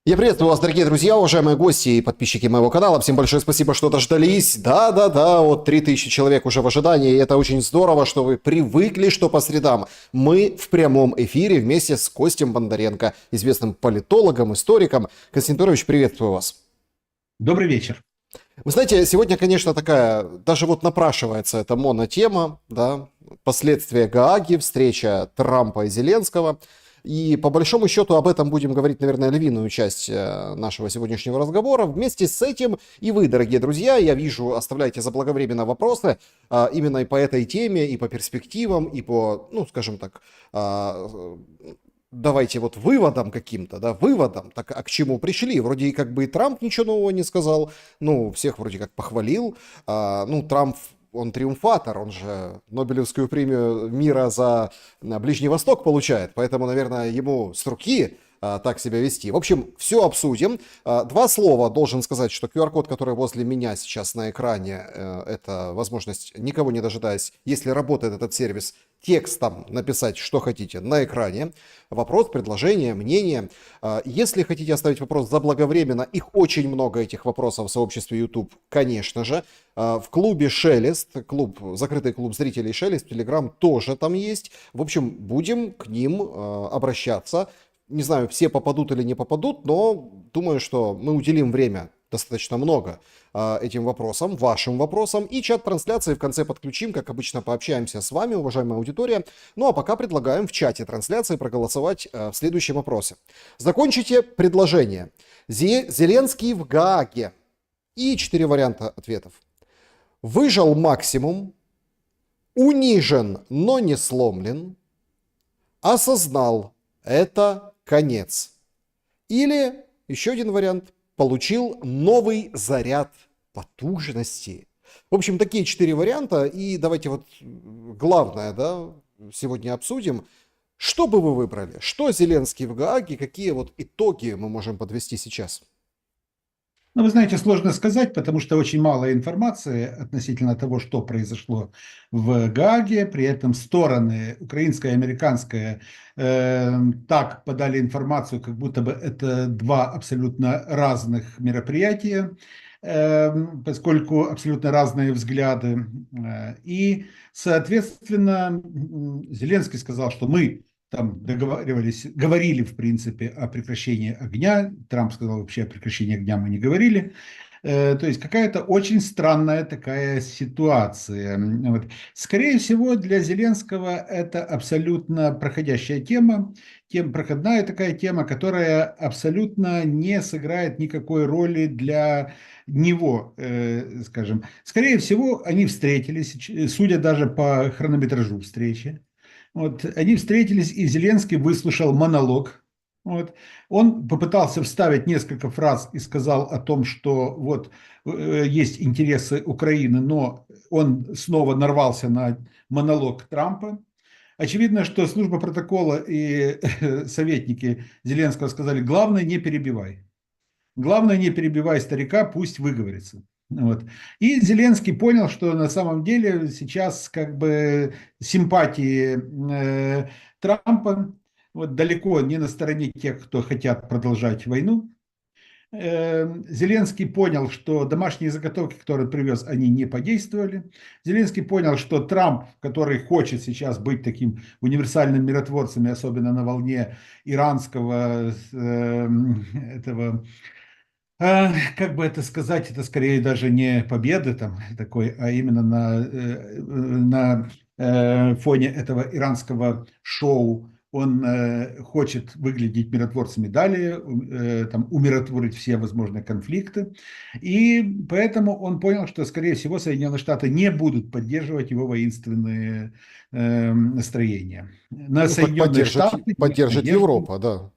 Я приветствую вас, дорогие друзья, уважаемые гости и подписчики моего канала. Всем большое спасибо, что дождались. Да-да-да, вот 3000 человек уже в ожидании. И это очень здорово, что вы привыкли, что по средам мы в прямом эфире вместе с Костем Бондаренко, известным политологом, историком. Константин Турович, приветствую вас. Добрый вечер. Вы знаете, сегодня, конечно, такая, даже вот напрашивается эта монотема, да, последствия Гааги, встреча Трампа и Зеленского. И по большому счету об этом будем говорить, наверное, львиную часть нашего сегодняшнего разговора. Вместе с этим и вы, дорогие друзья, я вижу, оставляйте заблаговременно вопросы именно и по этой теме, и по перспективам, и по, ну, скажем так, давайте вот выводам каким-то, да, выводам, так а к чему пришли? Вроде и как бы и Трамп ничего нового не сказал, ну, всех вроде как похвалил, ну, Трамп, он триумфатор, он же Нобелевскую премию мира за Ближний Восток получает, поэтому, наверное, ему с руки так себя вести. В общем, все обсудим. Два слова должен сказать, что QR-код, который возле меня сейчас на экране, это возможность, никого не дожидаясь, если работает этот сервис, текстом написать, что хотите на экране. Вопрос, предложение, мнение. Если хотите оставить вопрос заблаговременно, их очень много, этих вопросов в сообществе YouTube, конечно же. В клубе Шелест, закрытый клуб зрителей Шелест, Telegram тоже там есть. В общем, будем к ним обращаться. Не знаю, все попадут или не попадут, но думаю, что мы уделим время достаточно много этим вопросам, вашим вопросам. И чат трансляции в конце подключим, как обычно, пообщаемся с вами, уважаемая аудитория. Ну а пока предлагаем в чате трансляции проголосовать в следующем вопросе. Закончите предложение. Зеленский в Гааге. И 4 варианта ответов. Выжал максимум, унижен, но не сломлен, осознал, это конец. Или еще один вариант. Получил новый заряд потужности. В общем, такие 4 варианта. И давайте вот главное, да, сегодня обсудим. Что бы вы выбрали? Что Зеленский в Гааге? Какие вот итоги мы можем подвести сейчас? Ну, вы знаете, сложно сказать, потому что очень мало информации относительно того, что произошло в Гааге. При этом стороны, украинская и американская, так подали информацию, как будто бы это два абсолютно разных мероприятия, поскольку абсолютно разные взгляды. И, соответственно, Зеленский сказал, что мы там договаривались, говорили, в принципе, о прекращении огня. Трамп сказал, вообще о прекращении огня мы не говорили. То есть какая-то очень странная такая ситуация. Вот. Скорее всего, для Зеленского это абсолютно проходящая тема, проходная такая тема, которая абсолютно не сыграет никакой роли для него, скажем. Скорее всего, они встретились, судя даже по хронометражу встречи. Вот, они встретились, и Зеленский выслушал монолог. Вот. Он попытался вставить несколько фраз и сказал о том, что вот есть интересы Украины, но он снова нарвался на монолог Трампа. Очевидно, что служба протокола и советники Зеленского сказали, главное не перебивай. Главное не перебивай старика, пусть выговорится. Вот. И Зеленский понял, что на самом деле сейчас как бы симпатии Трампа вот, далеко не на стороне тех, кто хотят продолжать войну. Зеленский понял, что домашние заготовки, которые привез, они не подействовали. Зеленский понял, что Трамп, который хочет сейчас быть таким универсальным миротворцем, особенно на волне иранского этого, как бы это сказать, это скорее даже не победы там такой, а именно на фоне этого иранского шоу он хочет выглядеть миротворцами далее, там, умиротворить все возможные конфликты. И поэтому он понял, что, скорее всего, Соединенные Штаты не будут поддерживать его воинственные настроения. На Ну, Соединенные Штаты поддержит надежды. Европа, да.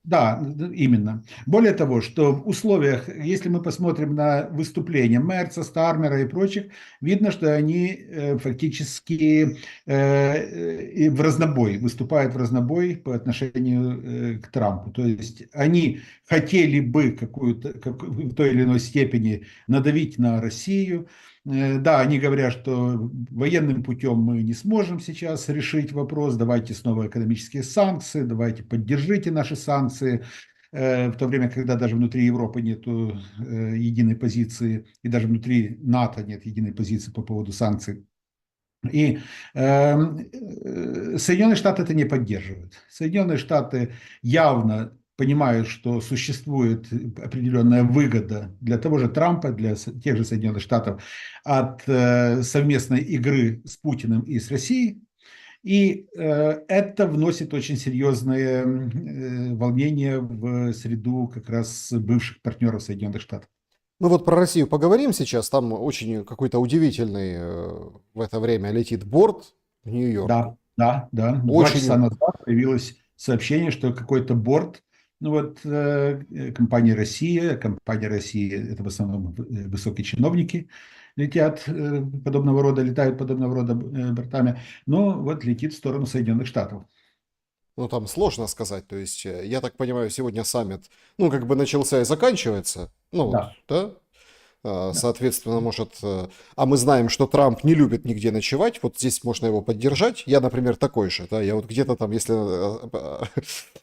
Да, именно. Более того, что в условиях, если мы посмотрим на выступления Мерца, Стармера и прочих, видно, что они фактически в разнобой, выступают в разнобой по отношению к Трампу. То есть они хотели бы в той или иной степени надавить на Россию. Да, они говорят, что военным путем мы не сможем сейчас решить вопрос, давайте снова экономические санкции, давайте поддержите наши санкции. в то время, когда даже внутри Европы нет единой позиции, и даже внутри НАТО нет единой позиции по поводу санкций. И Соединенные Штаты это не поддерживают. Соединенные Штаты явно понимают, что существует определенная выгода для того же Трампа, для тех же Соединенных Штатов от совместной игры с Путиным и с Россией. И это вносит очень серьезные волнения в среду как раз бывших партнеров Соединенных Штатов. Мы вот про Россию поговорим сейчас. Там очень какой-то удивительный в это время летит борт в Нью-Йорк. Да, да, да. 2 часа Очень, назад появилось сообщение, что какой-то борт, ну вот компания Россия это в основном высокие чиновники летят летают подобного рода бортами, но вот летит в сторону Соединенных Штатов. ну там сложно сказать. То есть, я так понимаю, сегодня саммит, ну как бы начался и заканчивается. Ну вот, Да, да? да. Соответственно, может... А мы знаем, что Трамп не любит нигде ночевать. Вот здесь можно его поддержать. Я, например, такой же. Да? Я вот где-то там, если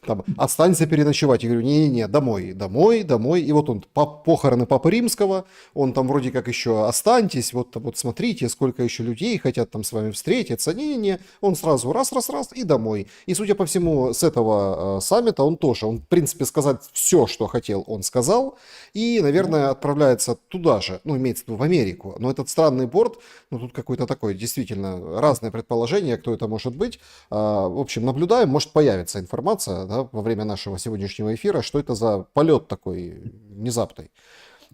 там останься переночевать, я говорю, не-не-не, домой, домой, домой. И вот он, похороны Папы Римского, он там вроде как еще останьтесь, вот смотрите, сколько еще людей хотят там с вами встретиться. Не-не-не, он сразу раз-раз-раз и домой. И, судя по всему, с этого саммита он тоже, он, в принципе, сказать все, что хотел, он сказал. И, наверное, отправляется туда же, ну, имеется в виду в Америку. Но этот странный борт, ну, тут какой-то такой, действительно, разное предположение, кто это может быть. В общем, наблюдаем, может появится информация, да, во время нашего сегодняшнего эфира, что это за полет такой внезапный.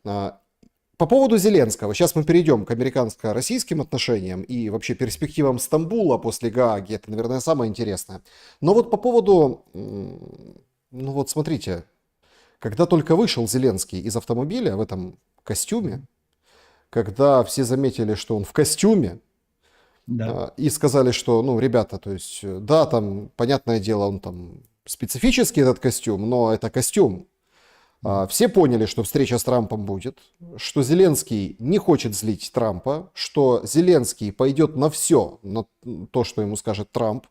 По поводу Зеленского, сейчас мы перейдем к американско-российским отношениям и вообще перспективам Стамбула после Гааги, это, наверное, самое интересное. Но вот по поводу, ну вот смотрите, когда только вышел Зеленский из автомобиля в этом костюме, когда все заметили, что он в костюме, Да. и сказали, что, ну, ребята, то есть, да, там, понятное дело, он там специфический этот костюм, но это костюм. Все поняли, что встреча с Трампом будет, что Зеленский не хочет злить Трампа, что Зеленский пойдет на все, на то, что ему скажет Трамп.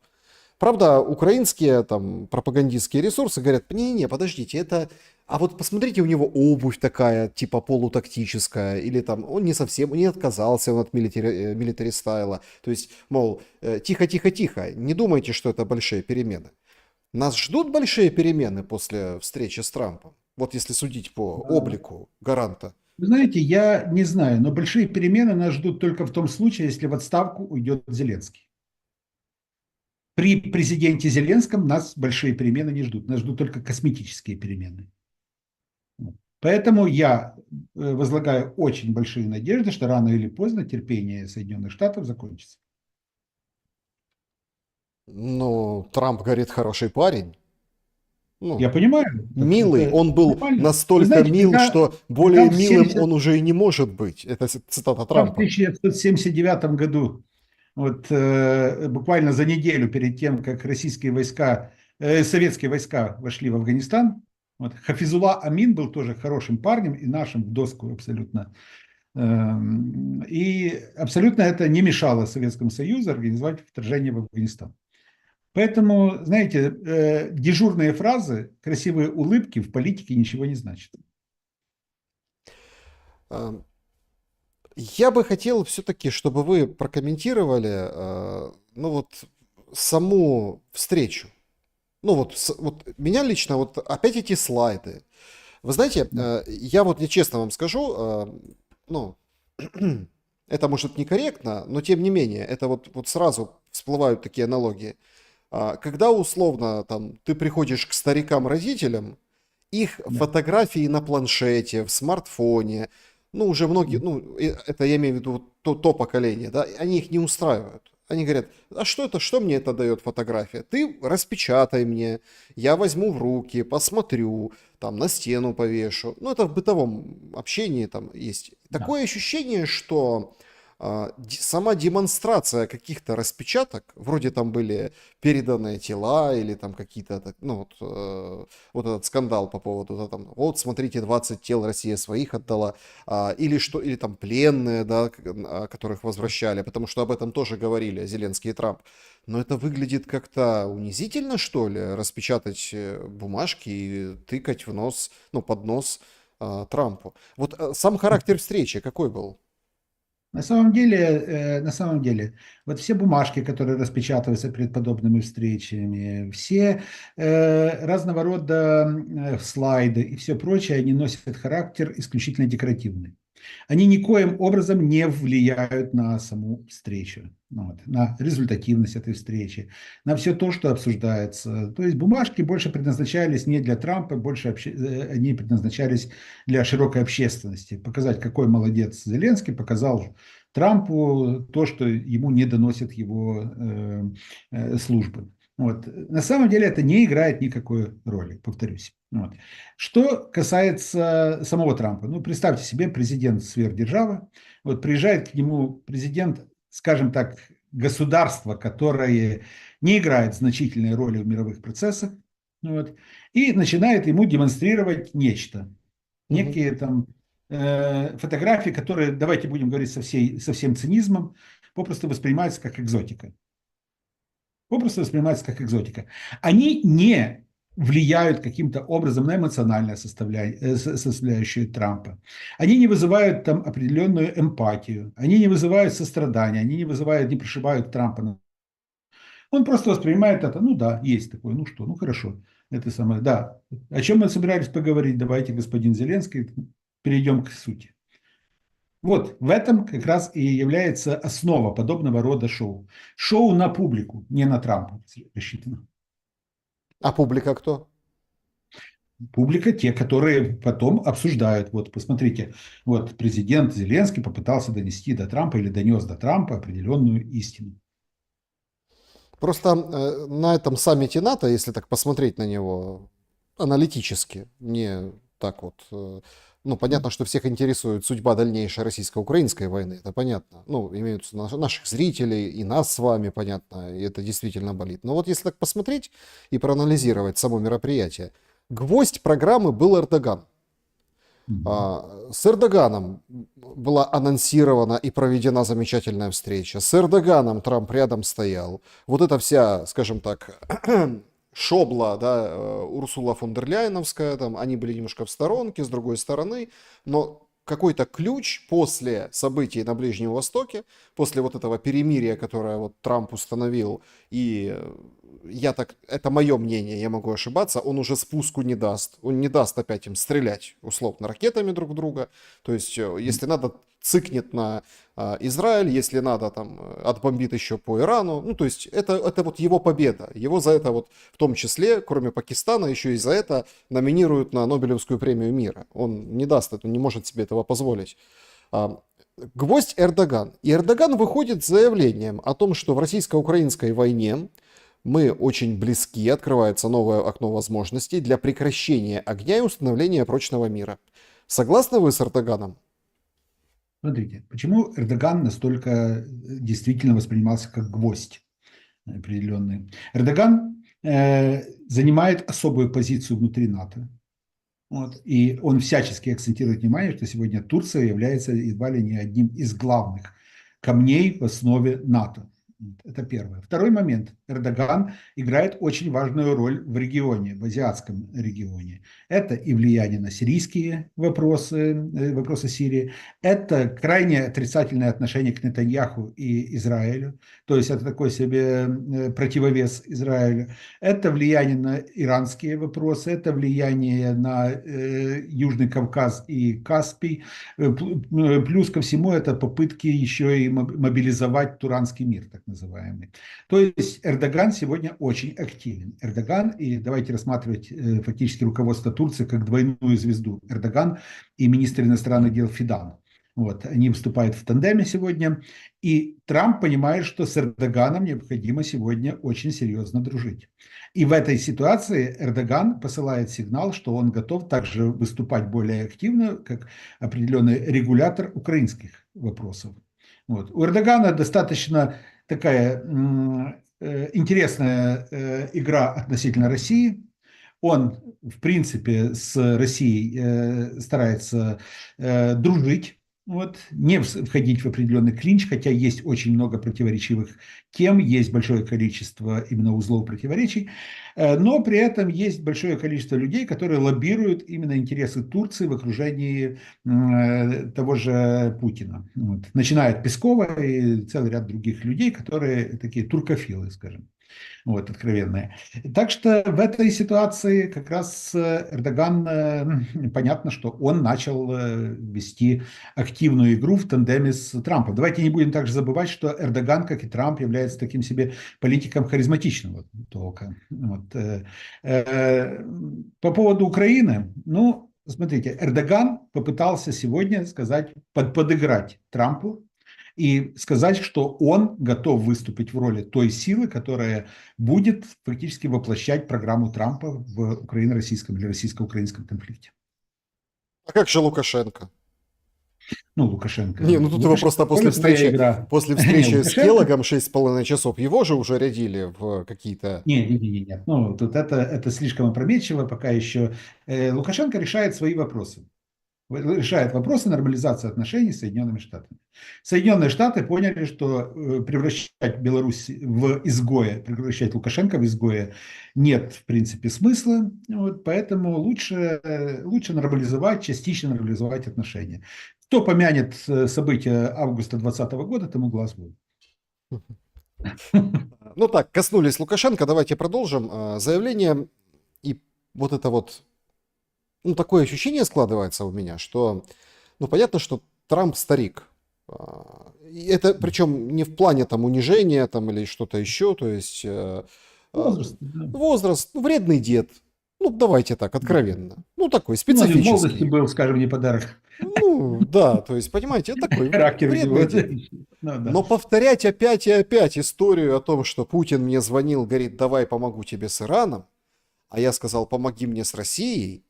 Правда, украинские там пропагандистские ресурсы говорят, не-не, подождите, это... А вот посмотрите, у него обувь такая, типа полутактическая, или там он не совсем, не отказался он от милитари стайла. То есть, мол, тихо-тихо-тихо, не думайте, что это большие перемены. Нас ждут большие перемены после встречи с Трампом? Вот если судить по облику гаранта. Вы знаете, я не знаю, но большие перемены нас ждут только в том случае, если в отставку уйдет Зеленский. При президенте Зеленском нас большие перемены не ждут. Нас ждут только косметические перемены. Поэтому я возлагаю очень большие надежды, что рано или поздно терпение Соединенных Штатов закончится. Ну, Трамп, говорит, хороший парень. Я Ну, понимаю, милый. это Он был нормально. Вы настолько знаете, мил, что когда более в милым он уже и не может быть. Это цитата когда в Трампа. 1979 году, вот буквально за неделю перед тем, как российские войска, советские войска вошли в Афганистан, вот, Хафизулла Амин был тоже хорошим парнем и нашим в доску абсолютно. И абсолютно это не мешало Советскому Союзу организовать вторжение в Афганистан. Поэтому, знаете, дежурные фразы, красивые улыбки в политике ничего не значат. А, Я бы хотел все-таки, чтобы вы прокомментировали, ну вот, саму встречу. Ну вот, вот меня лично, вот опять эти слайды. Вы знаете, я вот, не честно вам скажу, ну, это может некорректно, но тем не менее, это вот сразу всплывают такие аналогии. Когда условно там ты приходишь к старикам-родителям, их Да. фотографии на планшете, в смартфоне, ну уже многие, ну это я имею в виду вот то поколение, да, они их не устраивают. Они говорят, а что это, что мне это дает фотография? Ты распечатай мне, я возьму в руки, посмотрю, там на стену повешу. Ну это в бытовом общении там есть. Да. Такое ощущение, что сама демонстрация каких-то распечаток, вроде там были переданные тела или там какие-то, ну вот, вот этот скандал по поводу, да, там, вот смотрите, 20 тел Россия своих отдала, или что, или там пленные, да, которых возвращали, потому что об этом тоже говорили Зеленский и Трамп. Но это выглядит как-то унизительно, что ли, распечатать бумажки и тыкать в нос, ну, под нос Трампу. Вот сам характер встречи какой был? На самом деле, вот все бумажки, которые распечатываются перед подобными встречами, все разного рода слайды и все прочее, они носят характер исключительно декоративный. Они никоим образом не влияют на саму встречу, вот, на результативность этой встречи, на все то, что обсуждается. То есть бумажки больше предназначались не для Трампа, больше они предназначались для широкой общественности. Показать, какой молодец Зеленский, показал Трампу то, что ему не доносят его службы. Вот. На самом деле это не играет никакой роли, повторюсь. Вот. Что касается самого Трампа, ну, представьте себе, президент сверхдержавы, вот приезжает к нему президент, скажем так, государства, которое не играет значительной роли в мировых процессах, вот, и начинает ему демонстрировать нечто, Мгм. некие там фотографии, которые, давайте будем говорить со всем цинизмом, попросту воспринимаются как экзотика. Попросту воспринимаются как экзотика. Они не влияют каким-то образом на эмоциональную составляющую Трампа. Они не вызывают там определенную эмпатию, они не вызывают сострадания, они не вызывают, не прошибают Трампа. Он просто воспринимает это, ну да, есть такое, ну что, ну хорошо, это самое, да. О чем мы собирались поговорить? Давайте, господин Зеленский, перейдем к сути. Вот в этом как раз и является основа подобного рода шоу. Шоу на публику, не на Трампа рассчитано. А публика кто? Публика, те, которые потом обсуждают. Вот посмотрите, вот президент Зеленский попытался донести до Трампа или донес до Трампа определенную истину. Просто на этом саммите НАТО, если так посмотреть на него аналитически, не так вот, ну, понятно, что всех интересует судьба дальнейшей российско-украинской войны, это понятно. Ну, имеются наших зрителей и нас с вами, понятно, и это действительно болит. Но вот если так посмотреть и проанализировать само мероприятие, гвоздь программы был Эрдоган. Мгм. С Эрдоганом была анонсирована и проведена замечательная встреча. С Эрдоганом Трамп рядом стоял. Вот эта вся, скажем так, шобла, да, Урсула фон дер Ляйеновская, там, они были немножко в сторонке, с другой стороны, но какой-то ключ после событий на Ближнем Востоке, после вот этого перемирия, которое вот Трамп установил, и я так, это мое мнение, я могу ошибаться, он уже спуску не даст. Он не даст опять им стрелять, условно, ракетами друг в друга. То есть, если надо, цыкнет на Израиль, если надо, там, отбомбит еще по Ирану. Ну, то есть, это вот его победа. Его за это вот, в том числе, кроме Пакистана, еще и за это номинируют на Нобелевскую премию мира. Он не даст это, не может себе этого позволить. Гвоздь Эрдоган. И Эрдоган выходит с заявлением о том, что в российско-украинской войне мы очень близки, открывается новое окно возможностей для прекращения огня и установления прочного мира. Согласны вы с Эрдоганом? Смотрите, почему Эрдоган настолько действительно воспринимался как гвоздь определенный. Эрдоган занимает особую позицию внутри НАТО. Вот, и он всячески акцентирует внимание, что сегодня Турция является едва ли не одним из главных камней в основе НАТО. Это первое. Второй момент. Эрдоган играет очень важную роль в регионе, в азиатском регионе. Это и влияние на сирийские вопросы, вопросы Сирии. Это крайне отрицательное отношение к Нетаньяху и Израилю. То есть это такой себе противовес Израилю. Это влияние на иранские вопросы, это влияние на Южный Кавказ и Каспий. Плюс ко всему это попытки еще и мобилизовать туранский мир, так называемый. То есть Эрдоган сегодня очень активен. Эрдоган, и давайте рассматривать фактически руководство Турции как двойную звезду. Эрдоган и министр иностранных дел Фидан. Вот, они выступают в тандеме сегодня. И Трамп понимает, что с Эрдоганом необходимо сегодня очень серьезно дружить. И в этой ситуации Эрдоган посылает сигнал, что он готов также выступать более активно, как определенный регулятор украинских вопросов. Вот. У Эрдогана достаточно такая интересная игра относительно России. Он, в принципе, с Россией старается дружить, вот, не входить в определенный клинч, хотя есть очень много противоречивых тем, есть большое количество именно узлов противоречий, но при этом есть большое количество людей, которые лоббируют именно интересы Турции в окружении того же Путина. Вот. Начиная от Пескова и целый ряд других людей, которые такие туркофилы, скажем. Вот, откровенные. Так что в этой ситуации как раз Эрдоган, понятно, что он начал вести активную игру в тандеме с Трампом. Давайте не будем также забывать, что Эрдоган, как и Трамп, является таким себе политиком харизматичного толка. Вот. По поводу Украины, ну, смотрите, Эрдоган попытался сегодня сказать, подыграть Трампу, и сказать, что он готов выступить в роли той силы, которая будет фактически воплощать программу Трампа в украино-российском или российско-украинском конфликте. А как же Лукашенко? Ну, Лукашенко. Не, ну тут его просто Лукашенко своя игра. после Не, встречи с Лукашенко. Келлогом 6,5 часов, его же уже рядили в какие-то... Нет. Ну, тут это слишком опрометчиво, пока еще. Лукашенко решает свои вопросы. Решает вопросы нормализации отношений с Соединенными Штатами. Соединенные Штаты поняли, что превращать Беларусь в изгоя, превращать Лукашенко в изгоя нет, в принципе, смысла. Вот, поэтому лучше нормализовать, частично нормализовать отношения. Кто помянет события августа 2020 года, тому глаз будет. Ну так, коснулись Лукашенко, давайте продолжим. Заявление и вот это вот, ну такое ощущение складывается у меня, что, ну понятно, что Трамп старик. И это причем не в плане там унижения там или что-то еще, то есть Возраст. Да. возраст, ну, вредный дед. Ну, давайте так, откровенно. Ну, такой Ну, он в молодости специфический. был, скажем, не подарок. Ну, да, то есть, понимаете, это такой Характер у вредный него. дед. Ну, да. Но повторять опять и опять историю о том, что Путин мне звонил, говорит, давай помогу тебе с Ираном, а я сказал, помоги мне с Россией,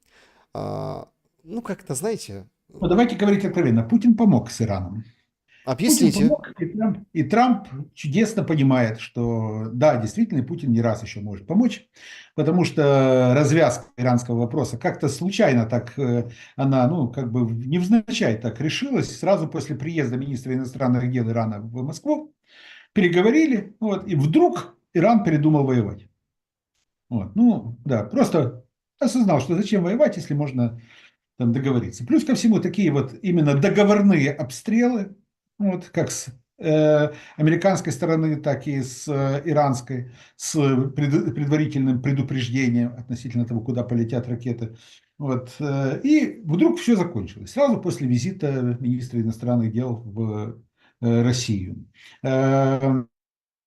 ну, как-то, знаете, Ну, давайте говорить откровенно. Путин помог с Ираном. Путин объясните. помог, и Трамп чудесно понимает, что да, действительно, Путин не раз еще может помочь, потому что развязка иранского вопроса как-то случайно так, она, ну, как бы невзначай так решилась, сразу после приезда министра иностранных дел Ирана в Москву, переговорили, вот, и вдруг Иран передумал воевать. Вот, ну, да, просто осознал, что зачем воевать, если можно там договориться. Плюс ко всему такие вот именно договорные обстрелы, вот как с американской стороны, так и с иранской, с предварительным предупреждением относительно того, куда полетят ракеты. Вот, и вдруг все закончилось. Сразу после визита министра иностранных дел в Россию.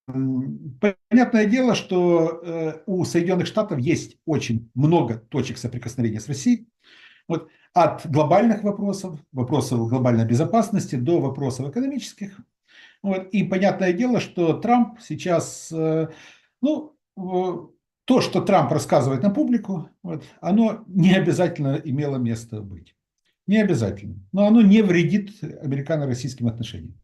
Понятное дело, что у Соединенных Штатов есть очень много точек соприкосновения с Россией. Вот от глобальных вопросов, вопросов глобальной безопасности до вопросов экономических. Вот. И понятное дело, что Трамп сейчас, ну, то, что Трамп рассказывает на публику, вот, оно не обязательно имело место быть. Не обязательно. Но оно не вредит американо-российским отношениям.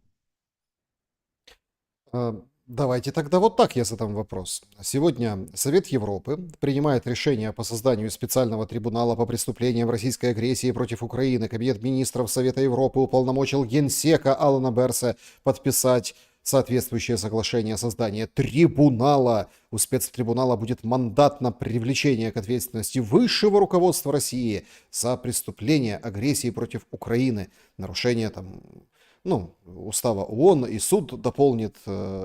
Давайте тогда вот так я задам вопрос. Сегодня Совет Европы принимает решение по созданию специального трибунала по преступлениям российской агрессии против Украины. Кабинет министров Совета Европы уполномочил генсека Алана Берса подписать соответствующее соглашение о создании трибунала. У спецтрибунала будет мандат на привлечение к ответственности высшего руководства России за преступления агрессии против Украины, нарушение там, ну, устава ООН, и суд дополнит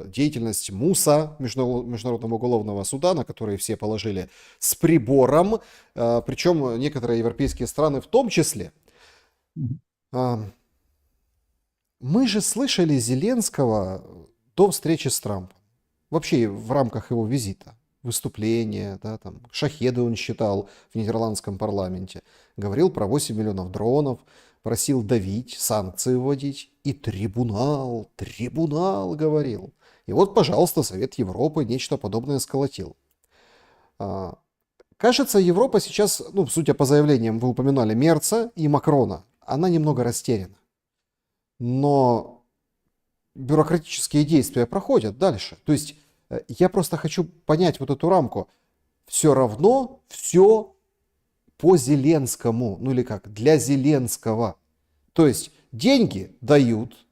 деятельность МУСа, Международного уголовного суда, на который все положили с прибором, причем некоторые европейские страны в том числе. Мы же слышали Зеленского до встречи с Трампом, вообще в рамках его визита, выступления, да, там, шахеды он считал в нидерландском парламенте, говорил про 8 миллионов дронов, просил давить, санкции вводить, и трибунал говорил. И вот, пожалуйста, Совет Европы нечто подобное сколотил. Кажется, Европа сейчас, ну, судя по заявлениям, вы упоминали Мерца и Макрона, она немного растеряна. Но бюрократические действия проходят дальше. То есть я просто хочу понять вот эту рамку. Все равно все по Зеленскому, ну или как, для Зеленского. То есть деньги дают,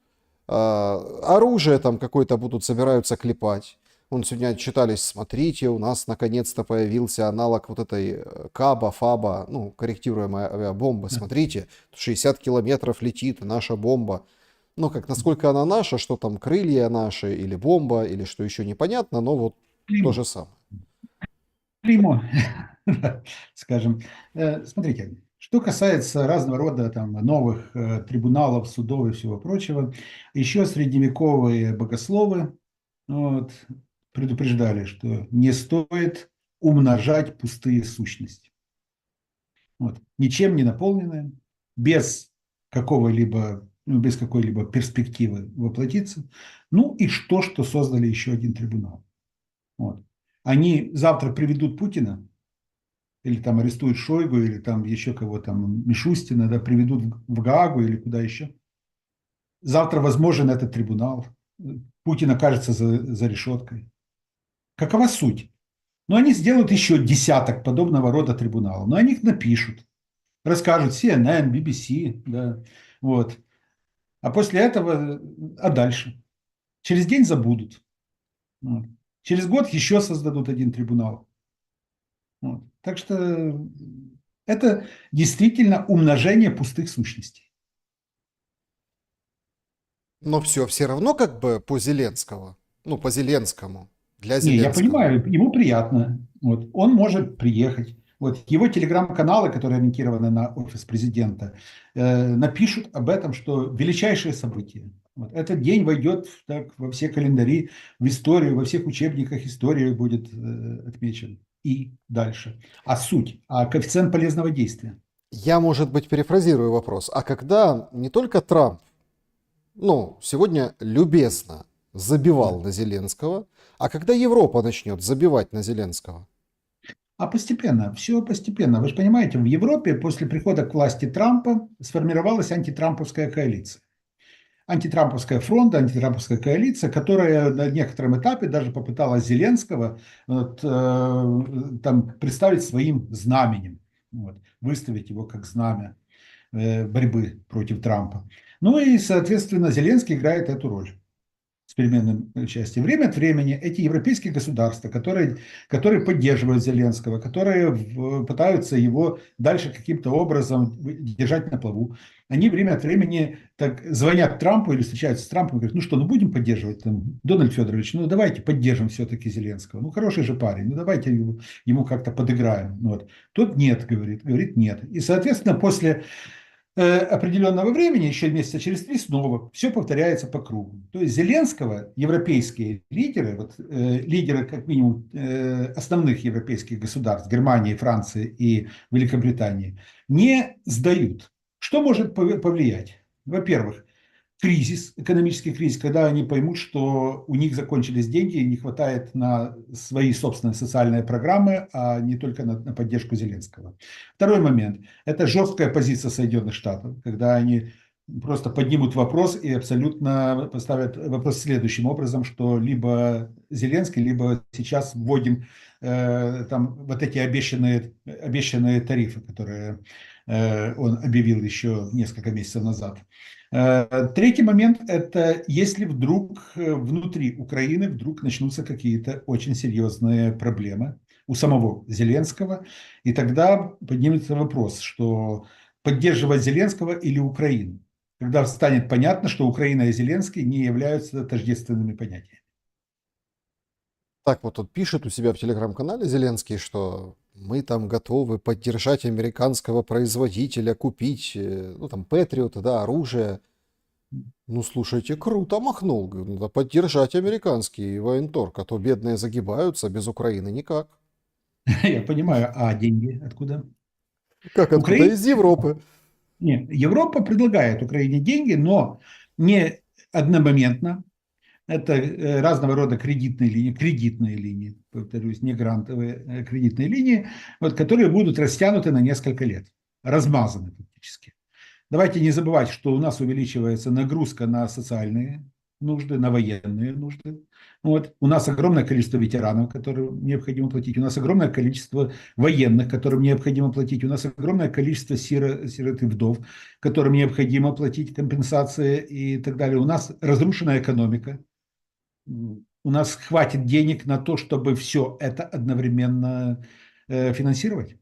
оружие там какое-то будут, собираются клепать. Вон сегодня отчитались, смотрите, у нас наконец-то появился аналог вот этой КАБа, ФАБа, ну, корректируемая авиабомбы. Смотрите, 60 километров летит наша бомба. Ну, как, насколько она наша, что там крылья наши, или бомба, или что еще непонятно, но вот то Клеймо. же самое. Клеймо, скажем. Смотрите, что касается разного рода там новых трибуналов, судов и всего прочего, еще средневековые богословы вот, предупреждали, что не стоит умножать пустые сущности. Вот, ничем не наполненные, без какого-либо, ну, без какой-либо перспективы воплотиться. Ну и что создали еще один трибунал. Вот. Они завтра приведут Путина, или там арестуют Шойгу, или там еще кого там, Мишустина, да, приведут в Гаагу или куда еще. Завтра возможен этот трибунал. Путин окажется за решеткой. Какова суть? Ну, они сделают еще десяток подобного рода трибуналов. Но они их напишут, расскажут CNN, BBC, да, вот. А после этого, а дальше? Через день забудут. Вот. Через год еще создадут один трибунал. Вот. Так что это действительно умножение пустых сущностей. Но все равно как бы по Зеленского, ну, по Зеленскому, для Не, я Зеленского. понимаю, ему приятно. Вот. Он может приехать. Вот его телеграм-каналы, которые ориентированы на офис президента, напишут об этом, что величайшее событие. Вот. Этот день войдет так, во все календари, в историю, во всех учебниках истории будет отмечен. И дальше. А суть, а коэффициент полезного действия. Я, может быть, перефразирую вопрос. А когда не только Трамп, ну, сегодня любезно Да. забивал на Зеленского, а когда Европа начнет забивать на Зеленского? А постепенно, все постепенно. Вы же понимаете, в Европе после прихода к власти Трампа сформировалась антитрамповская коалиция. Антитрамповская фронта, антитрамповская коалиция, которая на некотором этапе даже попыталась Зеленского вот, там, представить своим знаменем, вот, выставить его как знамя борьбы против Трампа. Ну и, соответственно, Зеленский играет эту роль с переменным участием. Время от времени эти европейские государства, которые поддерживают Зеленского, которые пытаются его дальше каким-то образом держать на плаву, они время от времени так звонят Трампу или встречаются с Трампом и говорят, ну что, ну будем поддерживать там, Дональд Федорович, ну давайте поддержим все-таки Зеленского, ну хороший же парень, ну давайте ему как-то подыграем. Вот. Тот нет, говорит нет. И, соответственно, после определенного времени, еще месяца через 3, снова все повторяется по кругу. То есть Зеленского европейские лидеры, вот, лидеры как минимум основных европейских государств, Германии, Франции и Великобритании, не сдают. Что может повлиять? Во-первых, кризис, экономический кризис, когда они поймут, что у них закончились деньги и не хватает на свои собственные социальные программы, а не только на поддержку Зеленского. Второй момент – это жесткая позиция Соединенных Штатов, когда они просто поднимут вопрос и абсолютно поставят вопрос следующим образом, что либо Зеленский, либо сейчас вводим там вот эти обещанные тарифы, которые он объявил еще несколько месяцев назад. Третий момент – это если вдруг внутри Украины вдруг начнутся какие-то очень серьезные проблемы у самого Зеленского, и тогда поднимется вопрос, что поддерживать Зеленского или Украину, когда станет понятно, что Украина и Зеленский не являются тождественными понятиями. Так вот тут пишет у себя в телеграм-канале Зеленский, что мы там готовы поддержать американского производителя, купить, ну там, Патриоты, да, оружие. Ну, слушайте, круто махнул. Надо поддержать американский военторг, а то бедные загибаются, без Украины никак. Я понимаю, а деньги откуда? Как откуда? Украина, Из Европы. нет, Европа предлагает Украине деньги, но не одномоментно. Это разного рода кредитные линии, повторюсь, не грантовые кредитные линии, вот, которые будут растянуты на несколько лет, размазаны фактически. Давайте не забывать, что у нас увеличивается нагрузка на социальные нужды, на военные нужды. Вот. У нас огромное количество ветеранов, которым необходимо платить. У нас огромное количество военных, которым необходимо платить. У нас огромное количество сирот и вдов, которым необходимо платить компенсации и так далее. У нас разрушенная экономика. У нас хватит денег на то, чтобы все это одновременно финансировать.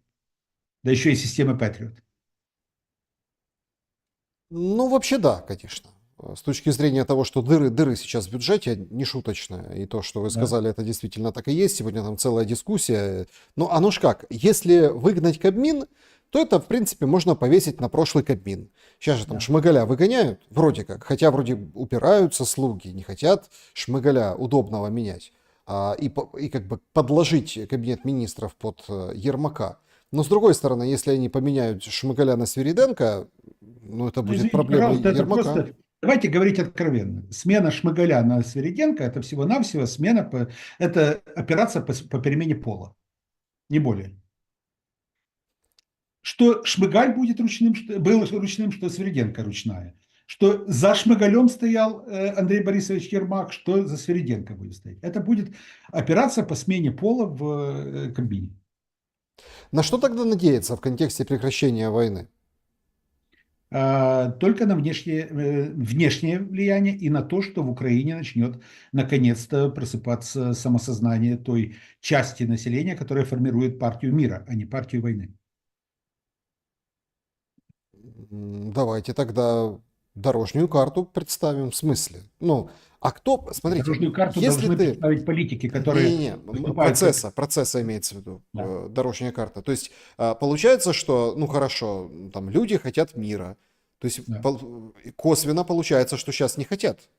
Да еще и система Patriot. Ну, вообще да, конечно. С точки зрения того, что дыры сейчас в бюджете не шуточные, и то, что вы Да. сказали, это действительно так и есть, сегодня там целая дискуссия. Но оно ж как, если выгнать Кабмин, то это, в принципе, можно повесить на прошлый Кабмин. Сейчас же там Да. Шмыгаля выгоняют, вроде как, хотя вроде упираются слуги, не хотят Шмыгаля удобного менять, и как бы подложить кабинет министров под Ермака. Но с другой стороны, если они поменяют Шмыгаля на Свириденко, ну это Ну, будет извините, проблема пожалуйста, это Ермака. просто... Давайте говорить откровенно. Смена Шмыгаля на Свериденко – это всего-навсего это операция по перемене пола, не более. Что Шмыгаль будет ручным, был ручным, что Свериденко ручная. Что за Шмыгалем стоял Андрей Борисович Ермак, что за Свериденко будет стоять. Это будет операция по смене пола в Кабмине. На что тогда надеяться в контексте прекращения войны? Только на внешнее влияние и на то, что в Украине начнет наконец-то просыпаться самосознание той части населения, которая формирует партию мира, а не партию войны. Давайте тогда дорожнюю карту представим. В смысле? Ну, а кто, смотрите, Дорожную карту если должны ты... представить политики, которые Не-не-не, выступают как... процесса имеется в виду, Да, дорожная карта. То есть получается, что, ну хорошо, там люди хотят мира. То есть да. косвенно получается, что сейчас не хотят.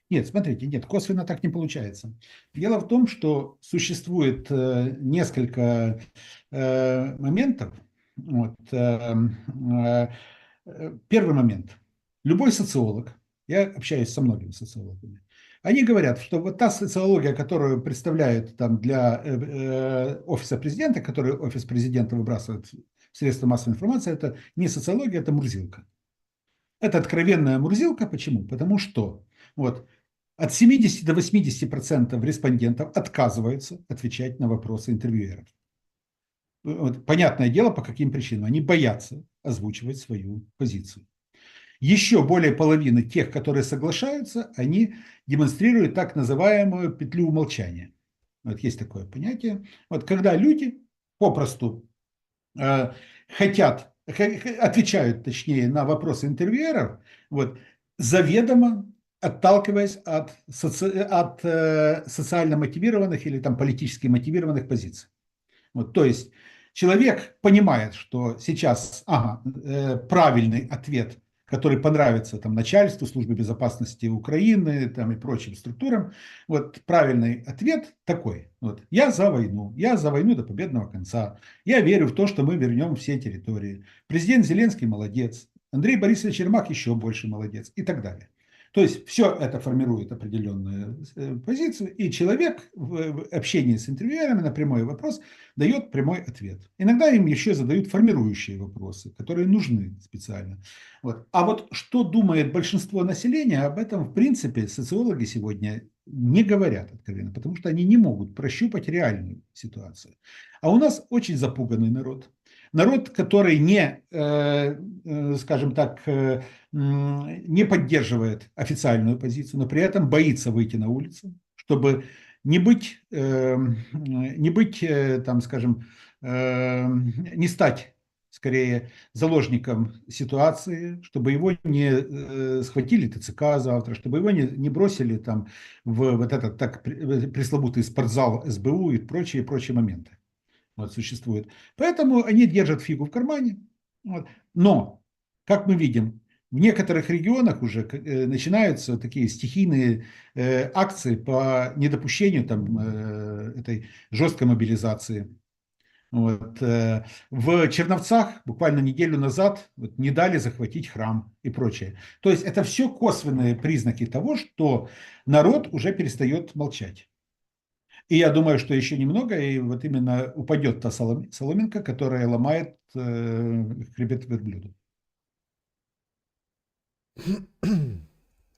Нет, смотрите, нет, косвенно так не получается. Дело в том, что существует несколько моментов. Вот, первый момент. Любой социолог, я общаюсь со многими социологами, они говорят, что вот та социология, которую представляют там для офиса президента, которую офис президента выбрасывает в средства массовой информации, это не социология, это мурзилка. Это откровенная мурзилка. Почему? Потому что вот, от 70 до 80% респондентов отказываются отвечать на вопросы интервьюеров. Вот, понятное дело, по каким причинам. Они боятся озвучивать свою позицию. Еще более половины тех, которые соглашаются, они демонстрируют так называемую петлю умолчания. Вот есть такое понятие. Вот когда люди попросту хотят, отвечают, точнее, на вопросы интервьюеров, вот, заведомо отталкиваясь от социально мотивированных или там политически мотивированных позиций. Вот, то есть человек понимает, что сейчас правильный ответ, который понравится там, начальству, службе безопасности Украины там, и прочим структурам, вот правильный ответ такой. Вот, я за войну до победного конца, я верю в то, что мы вернем все территории. Президент Зеленский молодец, Андрей Борисович Ермак еще больше молодец и так далее. То есть все это формирует определенную позицию, и человек в общении с интервьюерами на прямой вопрос дает прямой ответ. Иногда им еще задают формирующие вопросы, которые нужны специально. Вот. А вот что думает большинство населения, об этом, в принципе, социологи сегодня не говорят откровенно, потому что они не могут прощупать реальную ситуацию. А у нас очень запуганный народ. Народ, который скажем так, не поддерживает официальную позицию, но при этом боится выйти на улицу, чтобы там, скажем, не стать скорее заложником ситуации, чтобы его не схватили ТЦК завтра, чтобы его не бросили там в вот этот так пресловутый спортзал СБУ и прочие моменты. Вот, существуют. Поэтому они держат фигу в кармане. Вот. Но, как мы видим, в некоторых регионах уже начинаются такие стихийные акции по недопущению там, этой жесткой мобилизации. Вот. В Черновцах буквально неделю назад вот, не дали захватить храм и прочее. То есть это все косвенные признаки того, что народ уже перестает молчать. И я думаю, что еще немного, и вот именно упадет та соломинка, которая ломает хребет верблюду.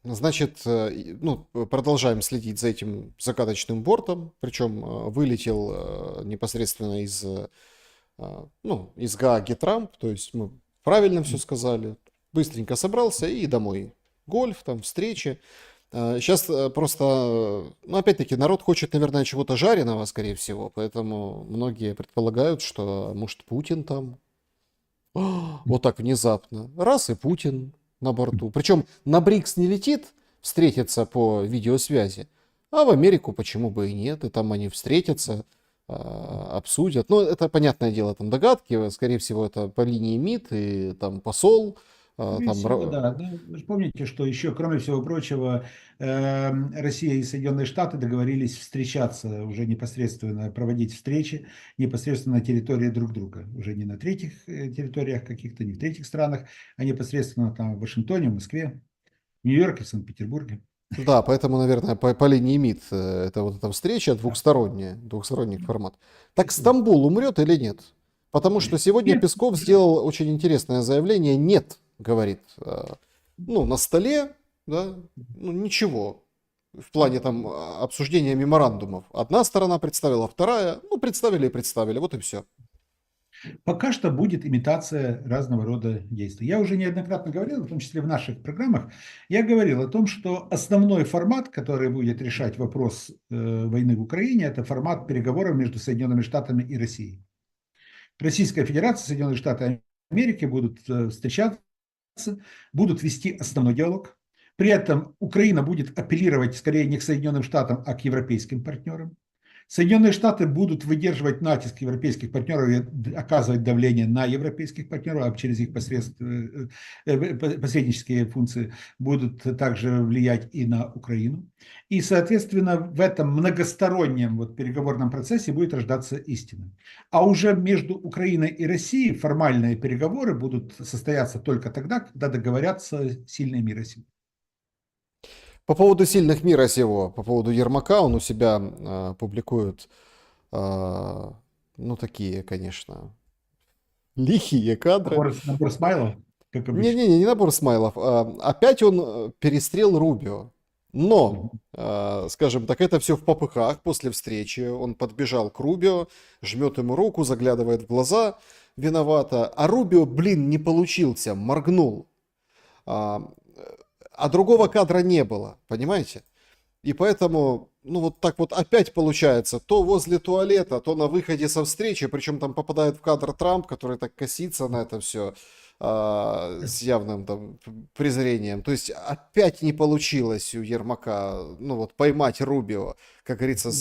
Значит, ну, продолжаем следить за этим закаточным бортом, причем вылетел непосредственно ну, из Гааги Трамп, то есть мы правильно все сказали, быстренько собрался и домой. Гольф, там, встречи. Сейчас просто, ну, опять-таки, народ хочет, наверное, чего-то жареного, скорее всего, поэтому многие предполагают, что, может, Путин там. Вот так внезапно. Раз и Путин на борту. Причем на БРИКС не летит встретиться по видеосвязи, а в Америку почему бы и нет. И там они встретятся, обсудят. Ну, это, понятное дело, там догадки. Скорее всего, это по линии МИД и там посол. Скорее Там, всего, да. Ну, вы же помните, что еще, кроме всего прочего, Россия и Соединенные Штаты договорились встречаться уже непосредственно, проводить встречи непосредственно на территории друг друга. Уже не на третьих территориях каких-то, не в третьих странах, а непосредственно там в Вашингтоне, в Москве, в Нью-Йорке, в Санкт-Петербурге. да, поэтому, наверное, по линии МИД это вот эта встреча Да. двухсторонний формат. Так Стамбул умрет или нет? Потому что сегодня Нет, Песков сделал очень интересное заявление. Нет, говорит, ну, на столе, да, ну, ничего. В плане там обсуждения меморандумов. Одна сторона представила, вторая, ну, представили и представили, вот и все. пока что будет имитация разного рода действий. Я уже неоднократно говорил, в том числе в наших программах, я говорил о том, что основной формат, который будет решать вопрос войны в Украине, это формат переговоров между Соединенными Штатами и Россией. Российская Федерация, Соединенные Штаты Америки будут встречаться, будут вести основной диалог. При этом Украина будет апеллировать скорее не к Соединенным Штатам, а к европейским партнерам. Соединенные Штаты будут выдерживать натиск европейских партнеров и оказывать давление на европейских партнеров, а через их посреднические функции будут также влиять и на Украину. И, соответственно, в этом многостороннем вот переговорном процессе будет рождаться истина. А уже между Украиной и Россией формальные переговоры будут состояться только тогда, когда договорятся сильные мира сего. По поводу сильных мира сего, по поводу Ермака, он у себя публикует, ну, такие, конечно, лихие кадры. Набор смайлов, как обычно. Не-не-не, не набор смайлов. Опять он перестрел Рубио. Но, скажем так, это все в попыхах после встречи. Он подбежал к Рубио, жмет ему руку, заглядывает в глаза, виновато. А Рубио, блин, не получился, моргнул. А, а другого кадра не было, понимаете? И поэтому, ну вот так вот опять получается, то возле туалета, то на выходе со встречи, причем там попадает в кадр Трамп, который так косится на это все с явным там презрением. То есть опять не получилось у Ермака, ну вот поймать Рубио, как говорится,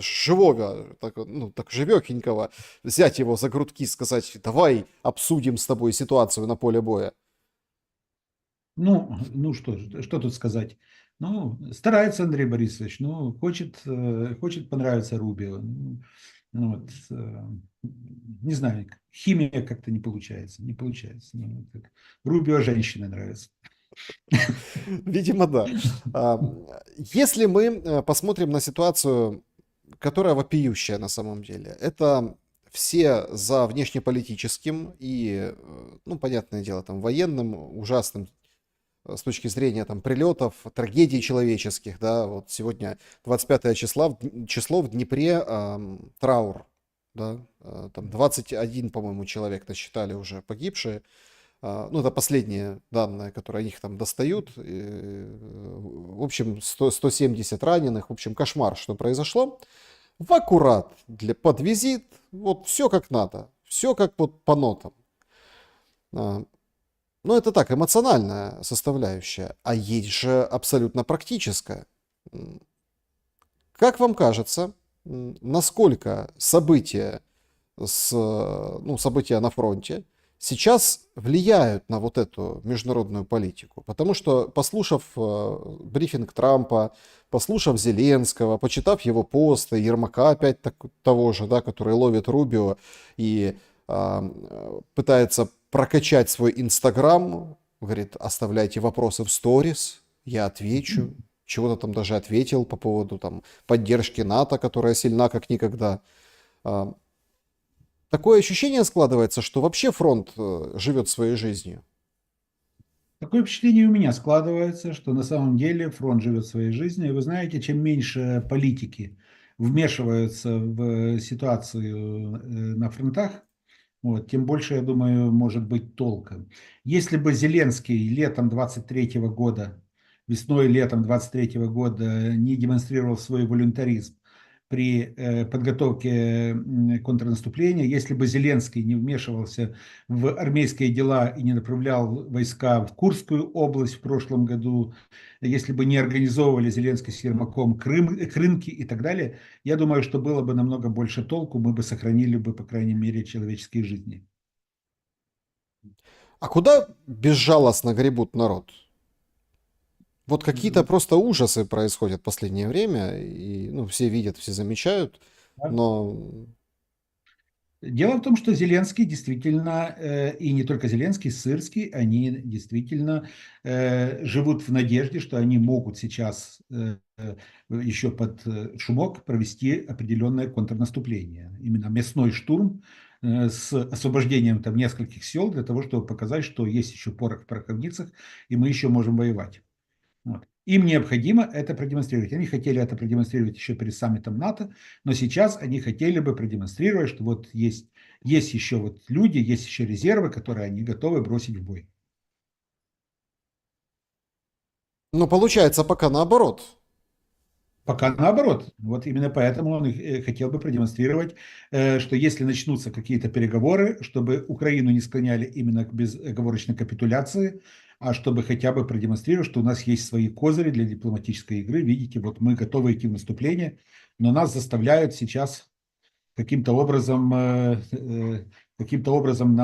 живого, так, ну так живехенького, взять его за грудки, сказать, давай обсудим с тобой ситуацию на поле боя. Ну что тут сказать? Ну, старается Андрей Борисович, ну, хочет понравиться Рубио. Ну, вот, не знаю, химия как-то не получается, не получается. Ну, Рубио женщины нравится. Видимо, да. Если мы посмотрим на ситуацию, которая вопиющая на самом деле, это все за внешнеполитическим и, ну, понятное дело, там, военным, ужасным с точки зрения там прилетов, трагедий человеческих, да, вот сегодня 25 число в Днепре траур, да, там 21, по-моему, человек насчитали уже погибшие. Ну, это последние данные, которые их там достают. В общем, 170 раненых. В общем, кошмар, что произошло. В аккурат под визит. Вот все как надо. Все как вот по нотам. Ну, это так, эмоциональная составляющая. А есть же абсолютно практическая. Как вам кажется, насколько события на фронте сейчас влияют на вот эту международную политику? Потому что, послушав брифинг Трампа, послушав Зеленского, почитав его посты, Ермака опять того же, да, который ловит Рубио и пытается прокачать свой Инстаграм, говорит, оставляйте вопросы в сторис, я отвечу. Чего-то там даже ответил по поводу там поддержки НАТО, которая сильна как никогда. Такое ощущение складывается, что вообще фронт живет своей жизнью. Такое впечатление у меня складывается, что на самом деле фронт живет своей жизнью. И вы знаете, чем меньше политики вмешиваются в ситуацию на фронтах, вот, тем больше, я думаю, может быть толка. Если бы Зеленский летом 23 года, весной и летом 23 года не демонстрировал свой волюнтаризм при подготовке контрнаступления, если бы Зеленский не вмешивался в армейские дела и не направлял войска в Курскую область в прошлом году, если бы не организовывали Зеленский с Ермаком рынки и так далее, я думаю, что было бы намного больше толку, мы бы сохранили бы, по крайней мере, человеческие жизни. А куда безжалостно гребут народ? Вот какие-то просто ужасы происходят в последнее время, и ну, все видят, все замечают, но Дело в том, что Зеленский действительно, и не только Зеленский, Сырский, они действительно живут в надежде, что они могут сейчас еще под шумок провести определенное контрнаступление. Именно мясной штурм с освобождением там нескольких сел для того, чтобы показать, что есть еще порох в пороховницах, и мы еще можем воевать. Вот. Им необходимо это продемонстрировать. Они хотели это продемонстрировать еще перед саммитом НАТО, но сейчас они хотели бы продемонстрировать, что вот есть еще вот люди, есть еще резервы, которые они готовы бросить в бой. ну, получается пока наоборот. Пока наоборот. Вот именно поэтому он хотел бы продемонстрировать, что если начнутся какие-то переговоры, чтобы Украину не склоняли именно к безоговорочной капитуляции, а чтобы хотя бы продемонстрировать, что у нас есть свои козыри для дипломатической игры. Видите, вот мы готовы идти в наступление, но нас заставляют сейчас каким-то образом, каким-то образом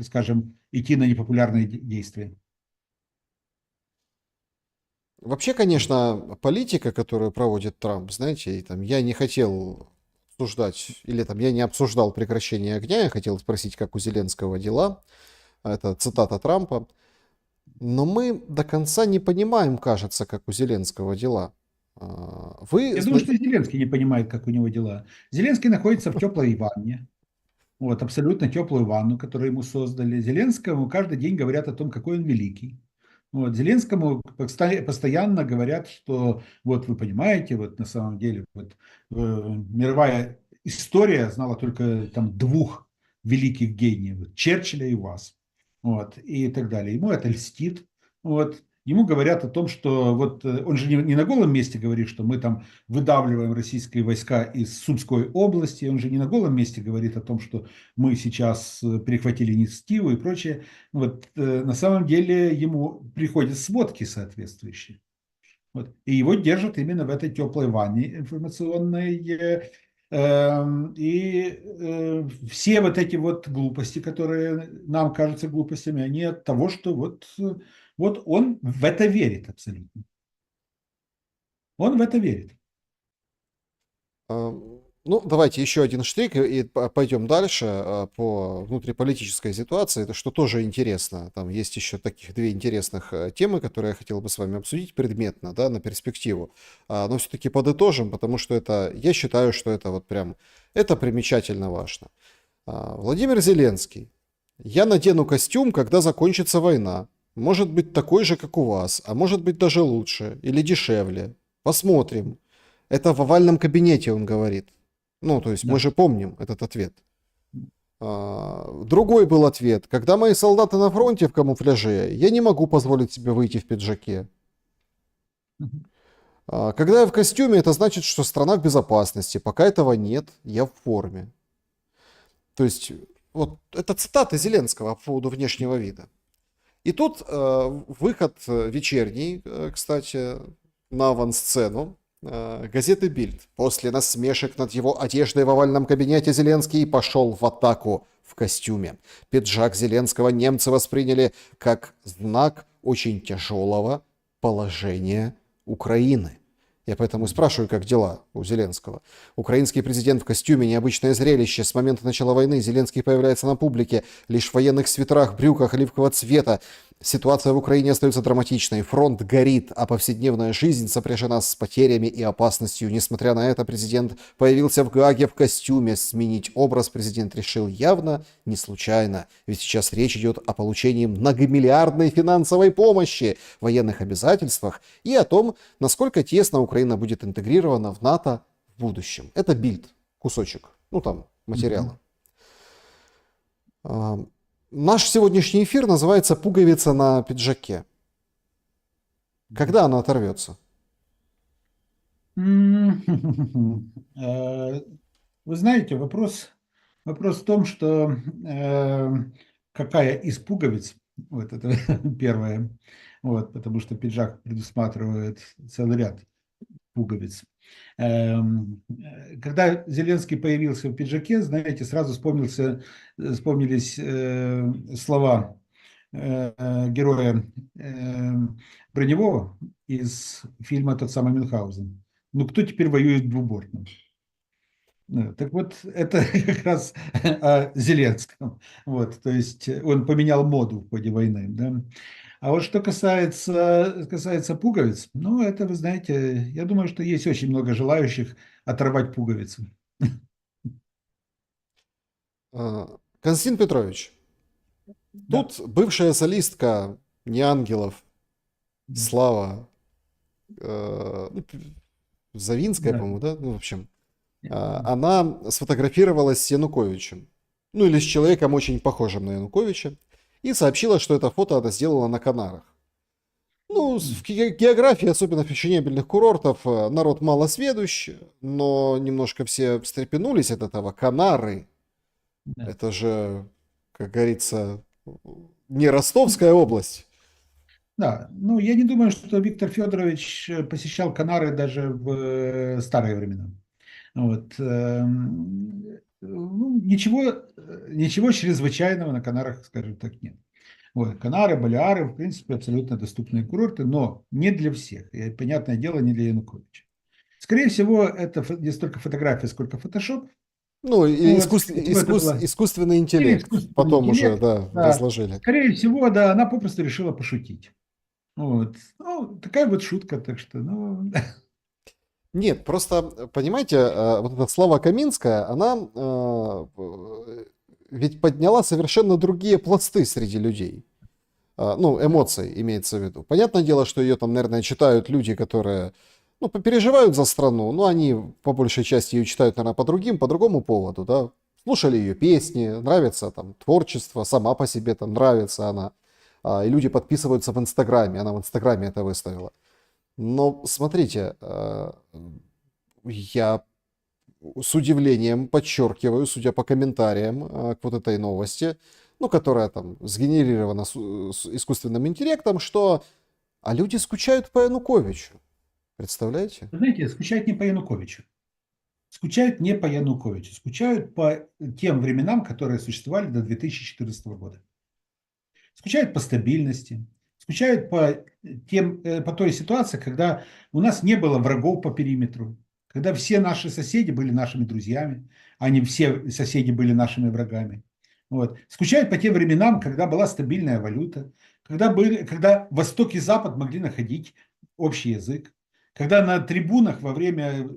скажем, идти на непопулярные действия. Вообще, конечно, политика, которую проводит Трамп, знаете, и там я не хотел обсуждать, или там я не обсуждал прекращение огня, я хотел спросить, как у Зеленского дела. Это цитата Трампа. Но мы до конца не понимаем, кажется, как у Зеленского дела. Вы... Я думаю, что Зеленский не понимает, как у него дела. Зеленский находится в теплой ванне. Вот, абсолютно теплую ванну, которую ему создали. Зеленскому каждый день говорят о том, какой он великий. Вот, Зеленскому постоянно говорят, что вот вы понимаете, вот на самом деле вот, мировая история знала только там двух великих гениев, Черчилля и вас. Вот, и так далее. Ему это льстит. Вот. Ему говорят о том, что вот он же не на голом месте говорит, что мы там выдавливаем российские войска из Сумской области, он же не на голом месте говорит о том, что мы сейчас перехватили инициативу и прочее. Вот, на самом деле ему приходят сводки соответствующие. Вот. И его держат именно в этой теплой ванне информационной. Все вот эти вот глупости, которые нам кажутся глупостями, они от того, что вот он в это верит абсолютно. Он в это верит. Ну, давайте еще один штрих и пойдем дальше по внутриполитической ситуации, это что тоже интересно. Там есть еще таких две интересных темы, которые я хотел бы с вами обсудить предметно, да, на перспективу. Но все-таки подытожим, потому что это, я считаю, что это вот прям, это примечательно важно. Владимир Зеленский. Я надену костюм, когда закончится война. Может быть такой же, как у вас, а может быть даже лучше или дешевле. Посмотрим. Это в овальном кабинете он говорит. Ну, то есть Да. мы же помним этот ответ. Другой был ответ. Когда мои солдаты на фронте в камуфляже, я не могу позволить себе выйти в пиджаке. Когда я в костюме, это значит, что страна в безопасности. Пока этого нет, я в форме. То есть, вот это цитата Зеленского по поводу внешнего вида. И тут выход вечерний, кстати, на авансцену. Газеты «Бильд». После насмешек над его одеждой в овальном кабинете Зеленский пошел в атаку в костюме. Пиджак Зеленского немцы восприняли как знак очень тяжелого положения Украины. Я поэтому и спрашиваю, как дела у Зеленского. Украинский президент в костюме — необычное зрелище. С момента начала войны Зеленский появляется на публике лишь в военных свитерах, брюках оливкового цвета. Ситуация в Украине остается драматичной. Фронт горит, а повседневная жизнь сопряжена с потерями и опасностью. Несмотря на это, президент появился в Гааге в костюме. Сменить образ президент решил явно не случайно. Ведь сейчас речь идет о получении многомиллиардной финансовой помощи, военных обязательствах и о том, насколько тесно Украина будет интегрирована в НАТО в будущем. Это Бильд, кусочек, ну там, материала. Наш сегодняшний эфир называется «Пуговица на пиджаке». Когда она оторвется? Вы знаете, вопрос в том, что какая из пуговиц, вот это первое, вот, потому что пиджак предусматривает целый ряд пуговиц. Когда Зеленский появился в пиджаке, знаете, сразу вспомнились слова героя Броневого из фильма «Тот самый Мюнхгаузен». Ну, кто теперь воюет в двубортном? Так вот, это как раз о Зеленском. Вот, то есть он поменял моду в ходе войны. Да? А вот что касается пуговиц, ну, это, вы знаете, я думаю, что есть очень много желающих оторвать пуговицу. Константин Петрович, Да. тут бывшая солистка «Не ангелов», Слава Завинская, Да. по-моему, да? Ну, в общем, она сфотографировалась с Януковичем. Ну, или с человеком, очень похожим на Януковича. И сообщила, что это фото она сделала на Канарах. Ну, в географии, особенно в печенебельных курортов, народ малосведущ, но немножко все встрепенулись от этого. Канары, Да. это же, как говорится, не Ростовская область. Да, ну я не думаю, что Виктор Федорович посещал Канары даже в старые времена. Вот. Ну, ничего чрезвычайного на Канарах, скажем так, нет. Вот. Канары, Балеары, в принципе, абсолютно доступные курорты, но не для всех. И, понятное дело, не для Януковича. Скорее всего, это не столько фотография, сколько фотошоп. Ну, и Вот, скорее всего, это была... искусственный Или интеллект. искусственный Потом уже, интеллект. да, Да. разложили. Скорее всего, да, она попросту решила пошутить. Вот. Ну, такая вот шутка, так что, ну... Нет, просто, понимаете, вот эта Слава Каминская, она ведь подняла совершенно другие пласты среди людей. Ну, эмоций имеется в виду. Понятное дело, что ее там, наверное, читают люди, которые, ну, переживают за страну, но они по большей части ее читают, наверное, по другому поводу, да. Слушали ее песни, нравится там творчество, сама по себе там нравится она. И люди подписываются в Инстаграме, она в Инстаграме это выставила. Но смотрите, я с удивлением подчеркиваю, судя по комментариям к вот этой новости, ну, которая там сгенерирована с искусственным интеллектом, что люди скучают по Януковичу. Представляете? Знаете, скучают не по Януковичу. Скучают не по Януковичу. Скучают по тем временам, которые существовали до 2014 года. Скучают по стабильности. Скучают по той ситуации, когда у нас не было врагов по периметру. Когда все наши соседи были нашими друзьями, а не все соседи были нашими врагами. Вот. Скучают по тем временам, когда была стабильная валюта, когда Восток и Запад могли находить общий язык, когда на трибунах во время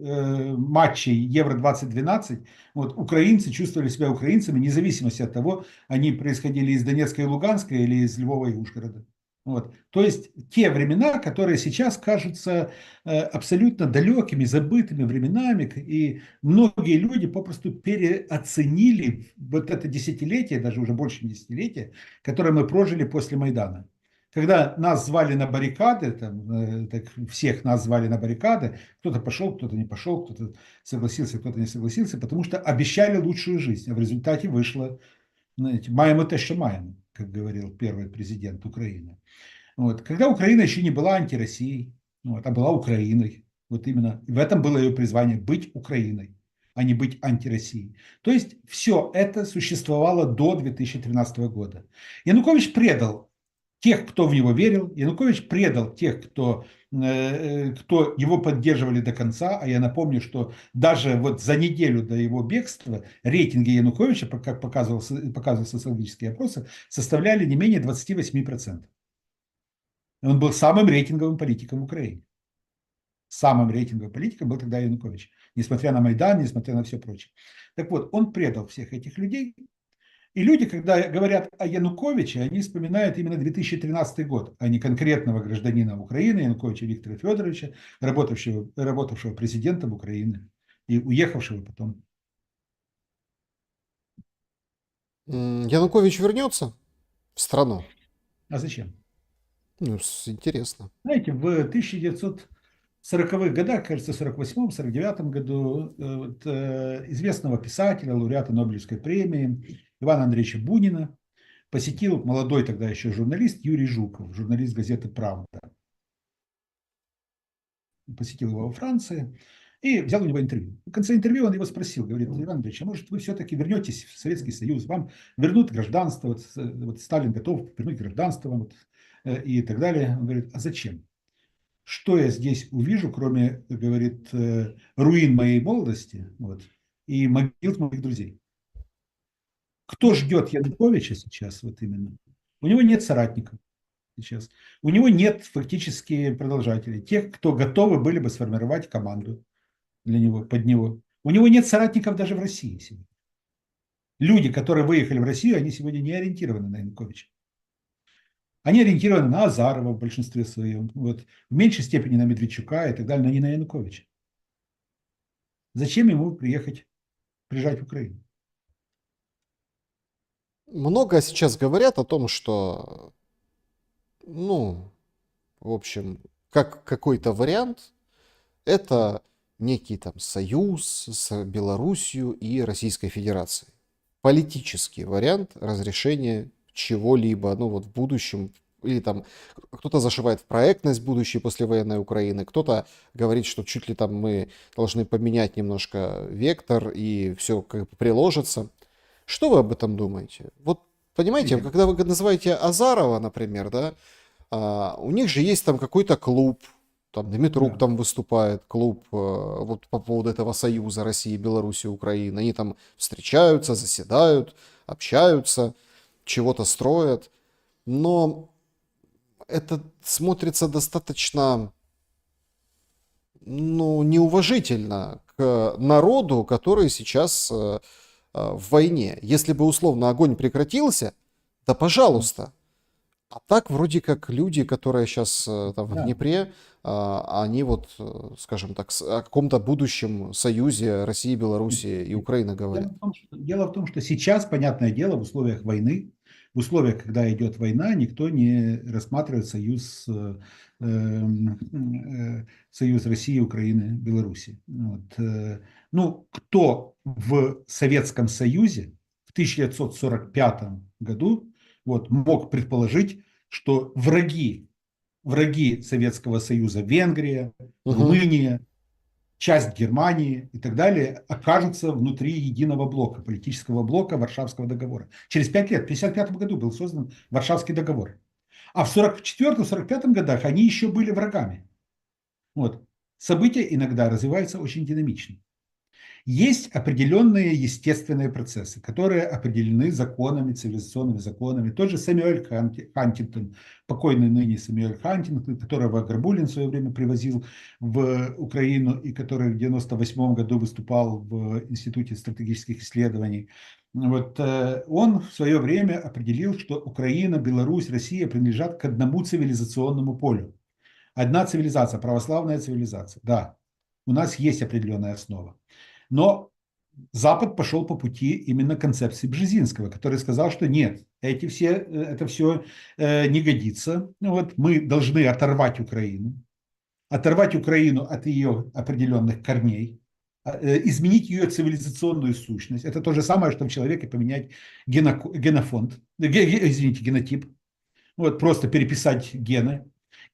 матчей Евро-2012 вот, украинцы чувствовали себя украинцами, вне зависимости от того, они происходили из Донецка и Луганска или из Львова и Ужгорода. Вот. То есть те времена, которые сейчас кажутся абсолютно далекими, забытыми временами, и многие люди попросту переоценили вот это десятилетие, даже уже больше десятилетия, которое мы прожили после Майдана. Когда нас звали на баррикады, так всех нас звали на баррикады, кто-то пошел, кто-то не пошел, кто-то согласился, кто-то не согласился, потому что обещали лучшую жизнь, а в результате вышло, знаете, маємо те, що маємо, как говорил первый президент Украины. Вот. Когда Украина еще не была антироссией, вот, а была Украиной, вот именно в этом было ее призвание – быть Украиной, а не быть антироссией. То есть все это существовало до 2013 года. Янукович предал тех, кто в него верил. Янукович предал тех, кто его поддерживали до конца. А я напомню, что даже вот за неделю до его бегства рейтинги Януковича, как показывали социологические опросы, составляли не менее 28%. Он был самым рейтинговым политиком в Украине. Самым рейтинговым политиком был тогда Янукович. Несмотря на Майдан, несмотря на все прочее. Так вот, он предал всех этих людей. И люди, когда говорят о Януковиче, они вспоминают именно 2013 год, а не конкретного гражданина Украины, Януковича Виктора Федоровича, работавшего президентом Украины и уехавшего потом. Янукович вернется в страну? А зачем? Ну, интересно. Знаете, в 1940-х годах, кажется, в 1948-1949 году известного писателя, лауреата Нобелевской премии Ивана Андреевича Бунина посетил молодой тогда еще журналист Юрий Жуков, журналист газеты «Правда». Посетил его во Франции и взял у него интервью. В конце интервью он его спросил, говорит: Иван Андреевич, а может вы все-таки вернетесь в Советский Союз, вам вернут гражданство, вот Сталин готов вернуть гражданство, вот, и так далее. Он говорит: а зачем? Что я здесь увижу, кроме, говорит, руин моей молодости, вот, и могил моих друзей? Кто ждет Януковича сейчас, вот именно? У него нет соратников сейчас. У него нет фактически продолжателей, тех, кто готовы были бы сформировать команду для него, под него. У него нет соратников даже в России сегодня. Люди, которые выехали в Россию, они сегодня не ориентированы на Януковича. Они ориентированы на Азарова в большинстве своем, вот, в меньшей степени на Медведчука и так далее, но не на Януковича. Зачем ему приезжать в Украину? Много сейчас говорят о том, что, ну, в общем, как какой-то вариант, это некий там союз с Белоруссией и Российской Федерацией. Политический вариант разрешения чего-либо, ну вот в будущем, или там кто-то зашивает в проектность будущей послевоенной Украины, кто-то говорит, что чуть ли там мы должны поменять немножко вектор и все как бы приложится. Что вы об этом думаете? Вот понимаете, когда вы называете Азарова, например, да, у них же есть там какой-то клуб, там Дмитрук там выступает, клуб вот по поводу этого союза России, Беларуси, Украины. Они там встречаются, заседают, общаются, чего-то строят. Но это смотрится достаточно, ну, неуважительно к народу, который сейчас в войне. Если бы условно огонь прекратился, да пожалуйста. А так вроде как люди, которые сейчас там в Днепре, они вот, скажем так, о каком-то будущем союзе России, Белоруссии и Украины говорят. Дело в том, что сейчас, понятное дело, в условиях войны, в условиях, когда идет война, никто не рассматривает союз России, Украины, Беларуси. Вот. Ну, кто в Советском Союзе в 1945 году вот, мог предположить, что враги Советского Союза, Венгрия, Румыния, часть Германии и так далее, окажутся внутри единого блока, политического блока Варшавского договора. Через 5 лет, в 1955 году был создан Варшавский договор. А в 1944-1945 годах они еще были врагами. Вот. События иногда развиваются очень динамично. Есть определенные естественные процессы, которые определены законами, цивилизационными законами. Тот же Сэмюэль Хантингтон, покойный ныне Сэмюэль Хантингтон, которого Горбулин в свое время привозил в Украину и который в 1998 году выступал в Институте стратегических исследований. Вот, он в свое время определил, что Украина, Беларусь, Россия принадлежат к одному цивилизационному полю. Одна цивилизация, православная цивилизация. Да, у нас есть определенная основа. Но Запад пошел по пути именно концепции Бжезинского, который сказал, что нет, это все не годится. Вот, мы должны оторвать Украину от ее определенных корней, изменить ее цивилизационную сущность. Это то же самое, что в человеке поменять генотип, вот, просто переписать гены.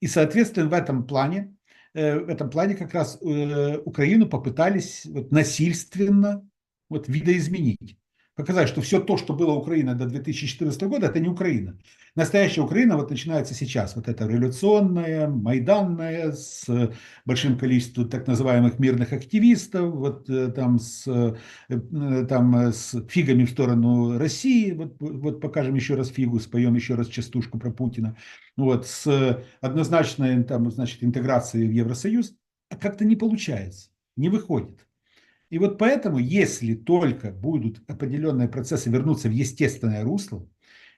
И, соответственно, в этом плане как раз Украину попытались вот насильственно вот видоизменить. показать, что все то, что было Украина до 2014 года, это не Украина. Настоящая Украина вот начинается сейчас. Вот это революционная, майданная, с большим количеством так называемых мирных активистов, вот с фигами в сторону России, вот покажем еще раз фигу, споем еще раз частушку про Путина, вот, с однозначной там, значит, интеграцией в Евросоюз, а как-то не получается, не выходит. И вот поэтому, если только будут определенные процессы вернуться в естественное русло,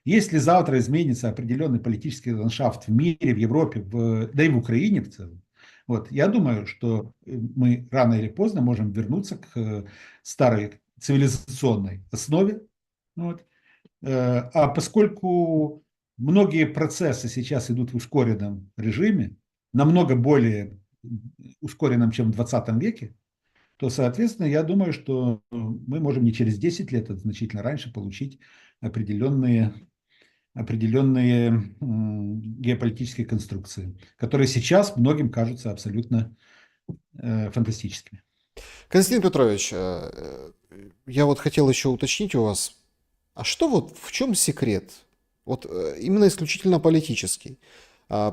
если завтра изменится определенный политический ландшафт в мире, в Европе, да и в Украине в целом, вот, я думаю, что мы рано или поздно можем вернуться к старой цивилизационной основе. Вот. А поскольку многие процессы сейчас идут в ускоренном режиме, намного более ускоренном, чем в 20 веке, то, соответственно, я думаю, что мы можем не через 10 лет, а значительно раньше получить определенные геополитические конструкции, которые сейчас многим кажутся абсолютно фантастическими. Константин Петрович, я вот хотел еще уточнить у вас, а что вот в чем секрет? Вот именно исключительно политический.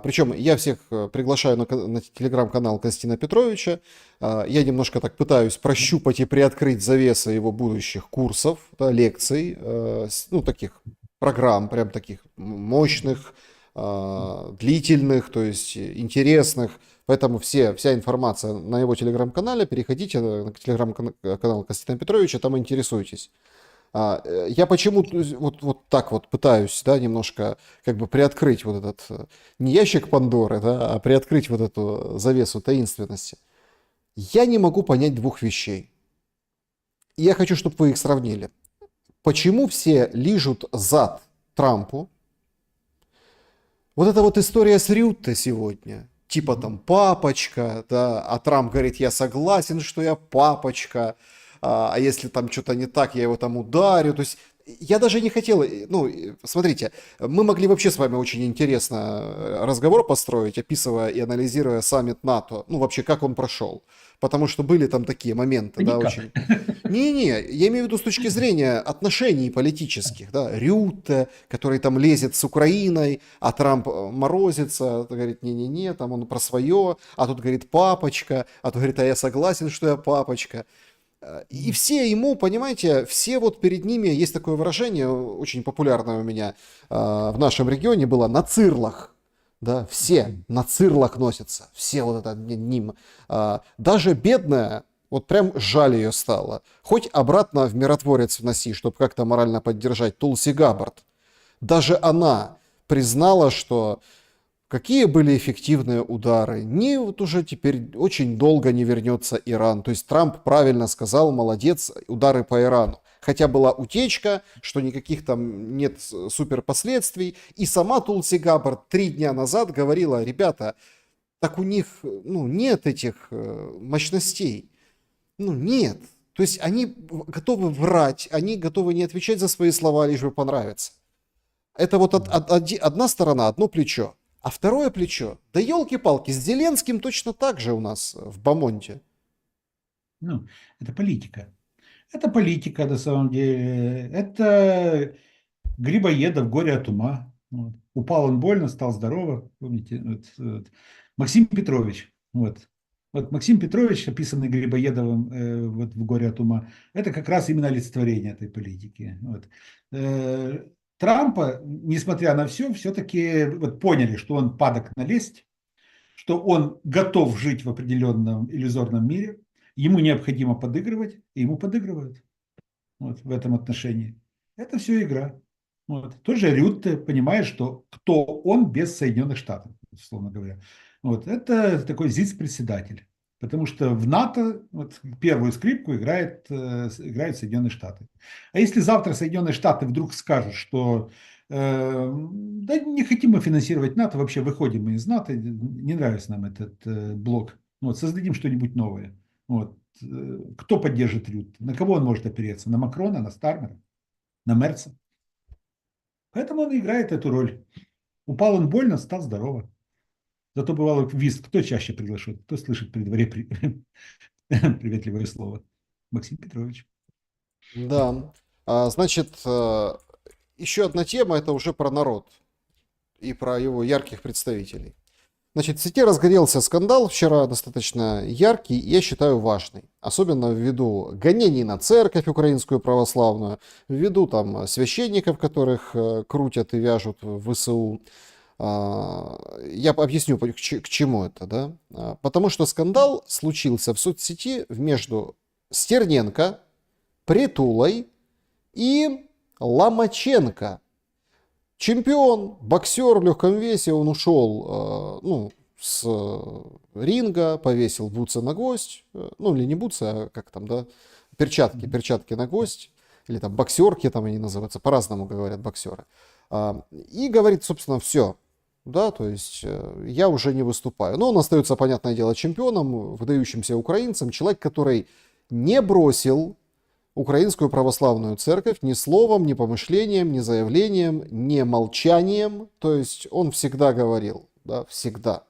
Причем я всех приглашаю на телеграм-канал Константина Петровича. Я немножко так пытаюсь прощупать и приоткрыть завесы его будущих курсов, да, лекций, ну, таких программ, прям таких мощных, длительных, то есть интересных. Поэтому вся информация на его телеграм-канале. Переходите на телеграм-канал Константина Петровича, там интересуйтесь. Я почему вот так вот пытаюсь, да, немножко как бы приоткрыть вот этот, не ящик Пандоры, да, а приоткрыть вот эту завесу таинственности. Я не могу понять двух вещей. И я хочу, чтобы вы их сравнили. Почему все лижут зад Трампу? Вот эта вот история с Рютте сегодня. Типа там папочка, да, а Трамп говорит, я согласен, что я папочка. А если там что-то не так, я его там ударю. То есть я даже не хотел, ну, смотрите, мы могли вообще с вами очень интересно разговор построить, описывая и анализируя саммит НАТО, ну, вообще, как он прошел. Потому что были там такие моменты, да, Никак. очень... Не-не, я имею в виду с точки зрения отношений политических, да, Рютте, который там лезет с Украиной, а Трамп морозится, говорит, не-не-не, там он про свое, а тут говорит папочка, а тут говорит, а я согласен, что я папочка. И все ему, понимаете, все вот перед ними, есть такое выражение, очень популярное у меня в нашем регионе было, на цирлах. Да, все на цирлах носятся, все вот это ним. Даже бедная, вот прям жаль ее стало. Хоть обратно в миротворец вноси, чтобы как-то морально поддержать Тулси Габбард. Даже она признала, что какие были эффективные удары. Не вот уже теперь очень долго не вернется Иран. То есть Трамп правильно сказал, молодец, удары по Ирану. Хотя была утечка, что никаких там нет супер последствий. И сама Тулси Габбард 3 дня назад говорила, ребята, так у них ну, нет этих мощностей. Ну нет. То есть они готовы врать, они готовы не отвечать за свои слова, лишь бы понравиться. Это вот одна сторона, одно плечо. А второе плечо, да елки-палки, с Зеленским точно так же у нас в Бамонте. Ну, это политика. Это политика на самом деле. Это Грибоедов, горе от ума. Вот. Упал он больно, стал здорово. Помните, Максим Петрович. Вот Максим Петрович, описанный Грибоедовым вот в «Горе от ума», это как раз именно олицетворение этой политики. Вот. Трампа, несмотря на все, все-таки вот поняли, что он падок на лесть, что он готов жить в определенном иллюзорном мире, ему необходимо подыгрывать, и ему подыгрывают вот, в этом отношении. Это все игра. Вот. Тот же Рютте понимает, что кто он без Соединенных Штатов, условно говоря. Вот. Это такой ЗИЦ-председатель. Потому что в НАТО вот, первую скрипку играют Соединенные Штаты. А если завтра Соединенные Штаты вдруг скажут, что да не хотим мы финансировать НАТО, вообще выходим мы из НАТО, не нравится нам этот блок, вот, создадим что-нибудь новое. Вот. Кто поддержит Рютте? На кого он может опереться? На Макрона, на Стармера, на Мерца? Поэтому он играет эту роль. Упал он больно, стал здорово. Зато бывало вист. Кто чаще приглашен? Кто слышит при дворе приветливое слово? Максим Петрович. Да. Значит, еще одна тема, это уже про народ и про его ярких представителей. Значит, в сети разгорелся скандал вчера достаточно яркий, и я считаю важный. Особенно ввиду гонений на церковь украинскую православную, ввиду там священников, которых крутят и вяжут в ВСУ. Я объясню, к чему это, да? Потому что скандал случился в соцсети между Стерненко, Притулой и Ломаченко. Чемпион, боксер в легком весе, он ушел ну, с ринга, повесил бутсы на гвоздь, ну или не бутсы, а как там, да, перчатки на гвоздь, или там боксерки там они называются, по-разному говорят боксеры. И говорит, собственно, все, да, то есть я уже не выступаю. Но он остается, понятное дело, чемпионом, выдающимся украинцем, человек, который не бросил Украинскую православную церковь ни словом, ни помышлением, ни заявлением, ни молчанием. То есть он всегда говорил, да, всегда.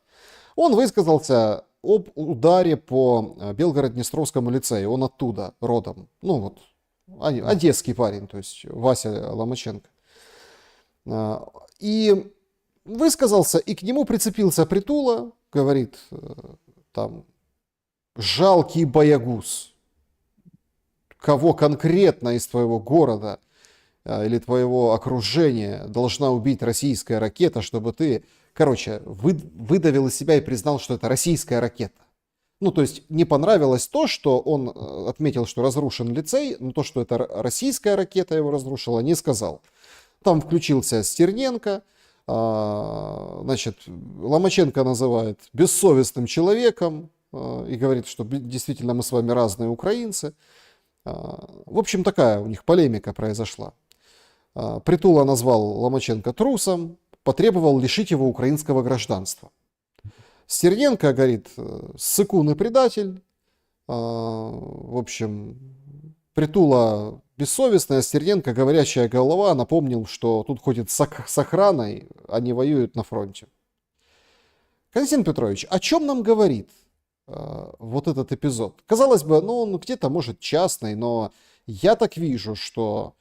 Он высказался об ударе по Белгород-Днестровскому лицею. Он оттуда родом. Ну вот, одесский парень, то есть Вася Ломаченко. И высказался, и к нему прицепился Притула, говорит, там, жалкий боягуз. Кого конкретно из твоего города или твоего окружения должна убить российская ракета, чтобы ты, короче, выдавил из себя и признал, что это российская ракета. Ну, то есть не понравилось то, что он отметил, что разрушен лицей, но то, что это российская ракета его разрушила, не сказал. Там включился Стерненко, значит, Ломаченко называет бессовестным человеком и говорит, что действительно мы с вами разные украинцы. В общем, такая у них полемика произошла. Притула назвал Ломаченко трусом, потребовал лишить его украинского гражданства. Стерненко говорит, ссыкун и предатель. В общем, Притула бессовестная, Стерненко говорящая голова, напомнил, что тут ходит с охраной, они воюют на фронте. Константин Петрович, о чем нам говорит вот этот эпизод? Казалось бы, ну, он где-то, может, частный, но я так вижу, что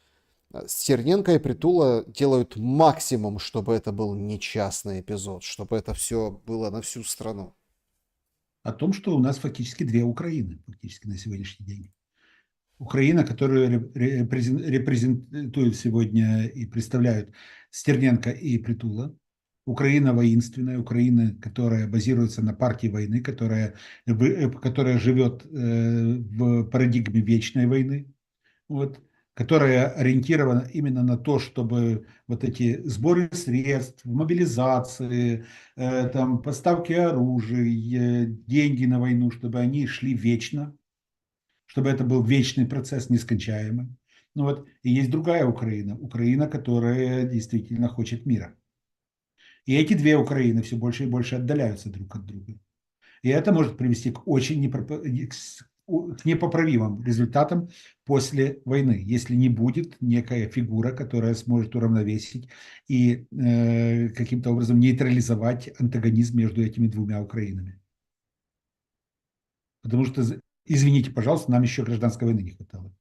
Стерненко и Притула делают максимум, чтобы это был не частный эпизод, чтобы это все было на всю страну. О том, что у нас фактически две Украины, фактически на сегодняшний день. Украина, которую репрезентуют сегодня и представляют Стерненко и Притула. Украина воинственная, Украина, которая базируется на партии войны, которая живет в парадигме вечной войны, вот, которая ориентирована именно на то, чтобы вот эти сборы средств, мобилизации, там, поставки оружия, деньги на войну, чтобы они шли вечно, чтобы это был вечный процесс, нескончаемый. Ну вот, и есть другая Украина, Украина, которая действительно хочет мира. И эти две Украины все больше и больше отдаляются друг от друга. И это может привести к очень к непоправимым результатам после войны, если не будет некая фигура, которая сможет уравновесить и каким-то образом нейтрализовать антагонизм между этими двумя Украинами. Потому что, извините, пожалуйста, нам еще гражданской войны не хватало.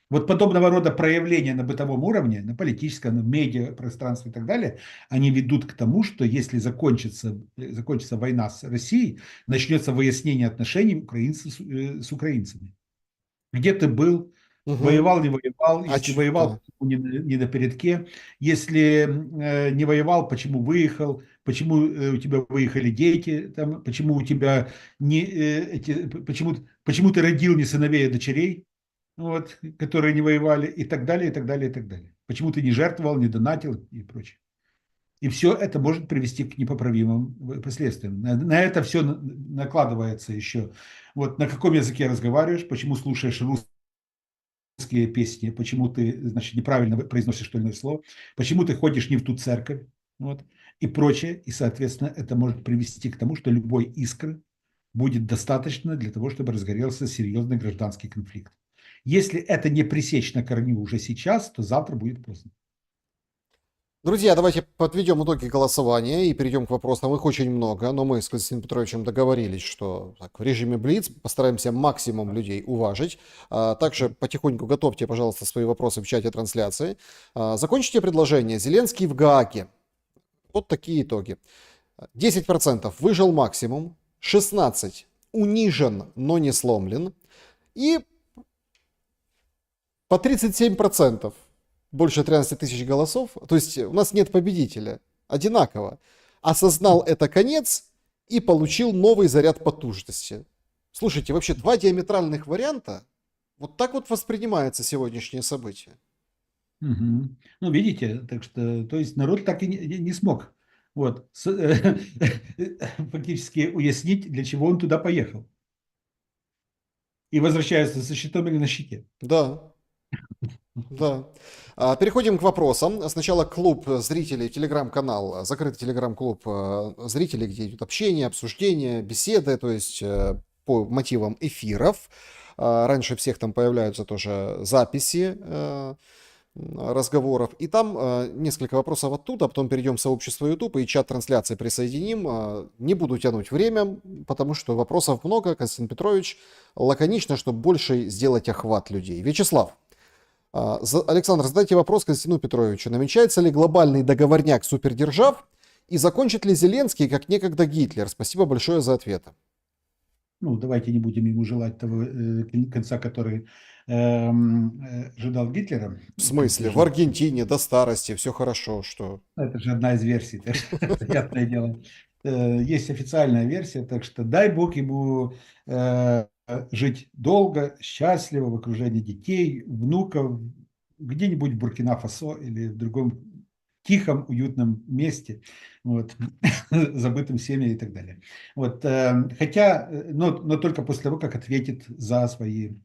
Вот подобного рода проявления на бытовом уровне, на политическом, на медиапространстве и так далее, они ведут к тому, что если закончится война с Россией, начнется выяснение отношений украинцев с украинцами. Где ты был, Угу. воевал, не воевал, если воевал, Да. почему не на передке, если не воевал, почему выехал, почему у тебя выехали дети, там, почему у тебя почему ты родил не сыновей, а дочерей, вот, которые не воевали, и так далее, и так далее, и так далее. Почему ты не жертвовал, не донатил и прочее. И все это может привести к непоправимым последствиям. На это все накладывается еще. Вот на каком языке разговариваешь, почему слушаешь русские песни, почему ты, значит, неправильно произносишь то или иное слово, почему ты ходишь не в ту церковь, вот, и прочее. И, соответственно, это может привести к тому, что любой искры будет достаточно для того, чтобы разгорелся серьезный гражданский конфликт. Если это не пресечь на корню уже сейчас, то завтра будет поздно. Друзья, давайте подведем итоги голосования и перейдем к вопросам. Их очень много, но мы с Константином Петровичем договорились, что так, в режиме Блиц постараемся максимум людей уважить. Также потихоньку готовьте, пожалуйста, свои вопросы в чате трансляции. Закончите предложение. Зеленский в Гааге. Вот такие итоги. 10% выжил максимум, 16% унижен, но не сломлен, и по 37%, больше 13 тысяч голосов, то есть у нас нет победителя, одинаково. Осознал это конец и получил новый заряд потужности. Слушайте, вообще два диаметральных варианта, вот так вот воспринимается сегодняшнее событие. Мгм. Ну, видите, так что, то есть народ так и не смог вот, фактически уяснить, для чего он туда поехал. И возвращается со щитом или на щите. Да, да. Переходим к вопросам. Сначала клуб зрителей, телеграм-канал, закрытый телеграм-клуб зрителей, где идет общение, обсуждение, беседы, то есть по мотивам эфиров. Раньше всех там появляются тоже записи разговоров. И там несколько вопросов оттуда, потом перейдем в сообщество YouTube и чат трансляции присоединим. Не буду тянуть время, потому что вопросов много. Константин Петрович, лаконично, чтобы больше сделать охват людей. Вячеслав. Александр, задайте вопрос Константину Петровичу. Намечается ли глобальный договорняк супердержав и закончит ли Зеленский, как некогда Гитлер? Спасибо большое за ответ. Ну, давайте не будем ему желать того конца, который ожидал Гитлера. В Это смысле? В тоже, Аргентине до старости все хорошо, что... это же одна из версий, так что, понятное дело. Есть официальная версия, так что дай Бог ему жить долго, счастливо, в окружении детей, внуков, где-нибудь в Буркина-Фасо или в другом тихом, уютном месте, вот, забытым семьей и так далее. Вот, хотя, но только после того, как ответит за свои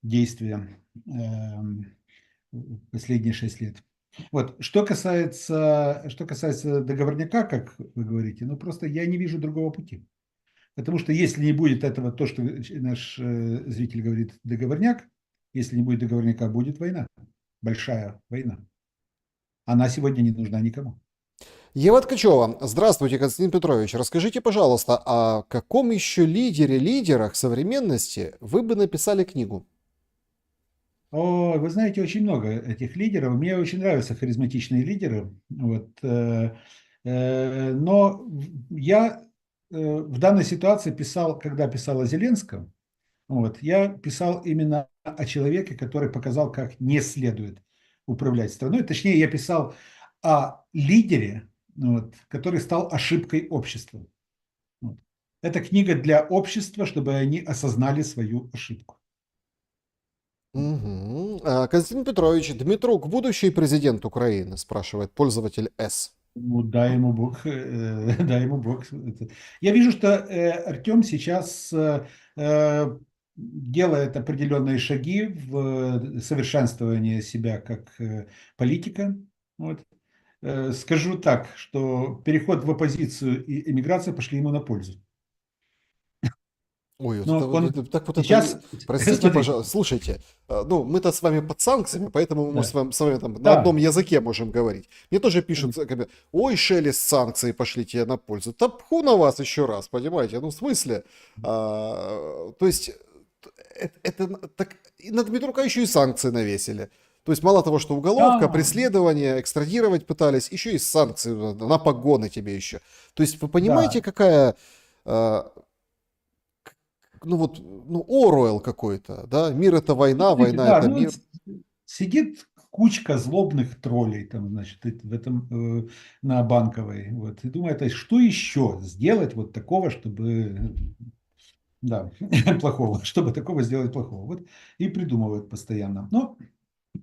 действия в последние 6 лет. Вот, что касается договорняка, как вы говорите, ну просто я не вижу другого пути. Потому что если не будет этого, то, что наш зритель говорит, договорняк, если не будет договорняка, будет война, большая война. Она сегодня не нужна никому. Ева Ткачева. Здравствуйте, Константин Петрович. Расскажите, пожалуйста, о каком еще лидерах современности вы бы написали книгу? О, вы знаете, очень много этих лидеров. Мне очень нравятся харизматичные лидеры. Вот, но я в данной ситуации писал, когда писал о Зеленском, вот, я писал именно о человеке, который показал, как не следует управлять страной. Точнее, я писал о лидере, вот, который стал ошибкой общества. Вот. Это книга для общества, чтобы они осознали свою ошибку. Угу. Константин Петрович, Дмитрук, будущий президент Украины, спрашивает пользователь С. Ну, дай ему Бог, дай ему Бог. Я вижу, что Артем сейчас делает определенные шаги в совершенствовании себя как политика. Вот. Скажу так, что переход в оппозицию и эмиграция пошли ему на пользу. Ой, вот это, Но он так вот это, сейчас, простите, смотрите, пожалуйста, слушайте, ну, мы-то с вами под санкциями, поэтому мы да, с вами там на одном да, языке можем говорить. Мне тоже пишут, ой, Шелест, санкции пошли тебе на пользу. Да пху на вас еще раз, понимаете? Ну, в смысле? То есть, это так, и на Дмитрука еще и санкции навесили. То есть, мало того, что уголовка, да, преследование, экстрадировать пытались, еще и санкции на погоны тебе еще. То есть, вы понимаете, да. какая... ну вот, ну, Оруэлл какой-то, да, мир это война, Смотрите, война да, это ну вот мир. сидит кучка злобных троллей там, значит, в этом на Банковой, вот, и думает, а что еще сделать вот такого, чтобы, да, плохого, чтобы такого сделать плохого, вот, и придумывают постоянно.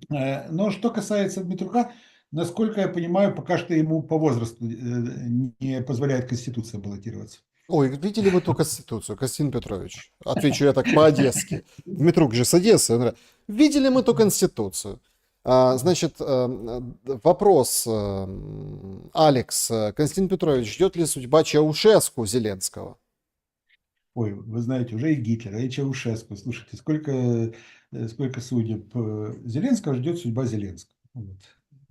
Но что касается Дмитрука, насколько я понимаю, пока что ему по возрасту не позволяет Конституция баллотироваться. Ой, видели мы ту Конституцию, Константин Петрович? Отвечу я так по-одесски. Дмитрук же с Одессы. Он говорит, видели мы ту Конституцию? Значит, вопрос, Алекс, Константин Петрович, ждет ли судьба Чаушеску Зеленского? Ой, вы знаете, уже и Гитлера, и Чаушеску. Слушайте, сколько судеб Зеленского ждет судьба Зеленского. Вот.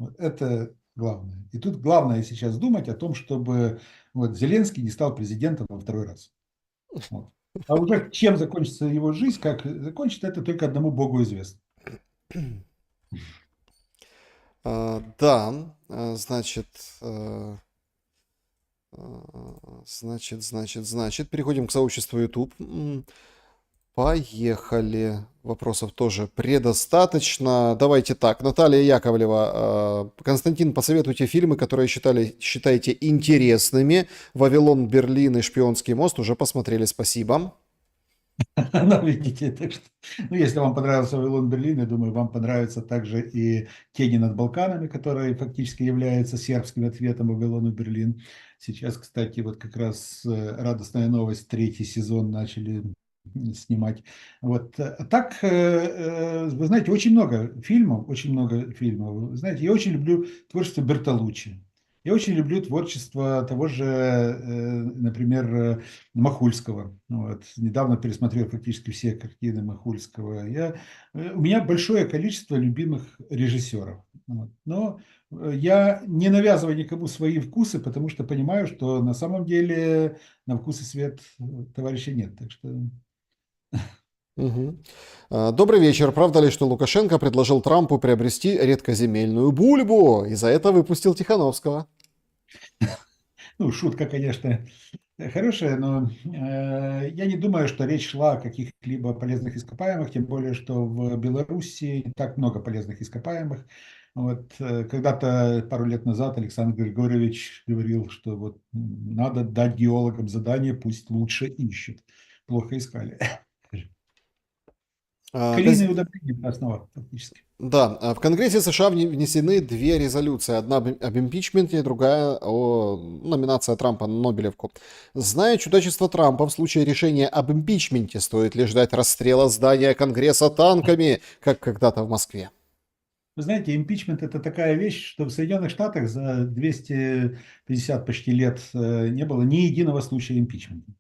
Вот это Главное. И тут главное сейчас думать о том, чтобы вот Зеленский не стал президентом во второй раз. Вот. А уже чем закончится его жизнь, как закончится, это только одному Богу известно. Да, значит, э, значит, переходим к сообществу YouTube. Поехали. Вопросов тоже предостаточно. Давайте так. Наталья Яковлева. Константин, посоветуйте фильмы, которые считаете интересными. «Вавилон», «Берлин» и «Шпионский мост» уже посмотрели. Спасибо. Ну, видите, так что, ну, если вам понравился «Вавилон Берлин», я думаю, вам понравится также и «Тени над Балканами», который фактически является сербским ответом «Вавилону Берлин». Сейчас, кстати, вот как раз радостная новость, третий сезон начали снимать. Вот. А так, вы знаете, очень много фильмов, очень много фильмов. Вы знаете, я очень люблю творчество Бертолуччи. Я очень люблю творчество того же, например, Махульского. Вот. Недавно пересмотрел фактически все картины Махульского. У меня большое количество любимых режиссеров. Вот. Но я не навязываю никому свои вкусы, потому что понимаю, что на самом деле на вкус и цвет товарища нет. Так что Мгм. Добрый вечер. Правда ли, что Лукашенко предложил Трампу приобрести редкоземельную бульбу и за это выпустил Тихановского? ну, шутка, конечно, хорошая, но я не думаю, что речь шла о каких-либо полезных ископаемых, тем более, что в Беларуси не так много полезных ископаемых. Вот, когда-то, пару лет назад, Александр Григорьевич говорил, что вот надо дать геологам задание, пусть лучше ищут. Плохо искали. А, Калийные удобрения – это основа, фактически. Да, в Конгрессе США внесены две резолюции. Одна об импичменте, другая о номинации Трампа на Нобелевку. Зная чудачество Трампа, в случае решения об импичменте стоит ли ждать расстрела здания Конгресса танками, как когда-то в Москве? Вы знаете, импичмент – это такая вещь, что в Соединенных Штатах за 250 почти лет не было ни единого случая импичмента.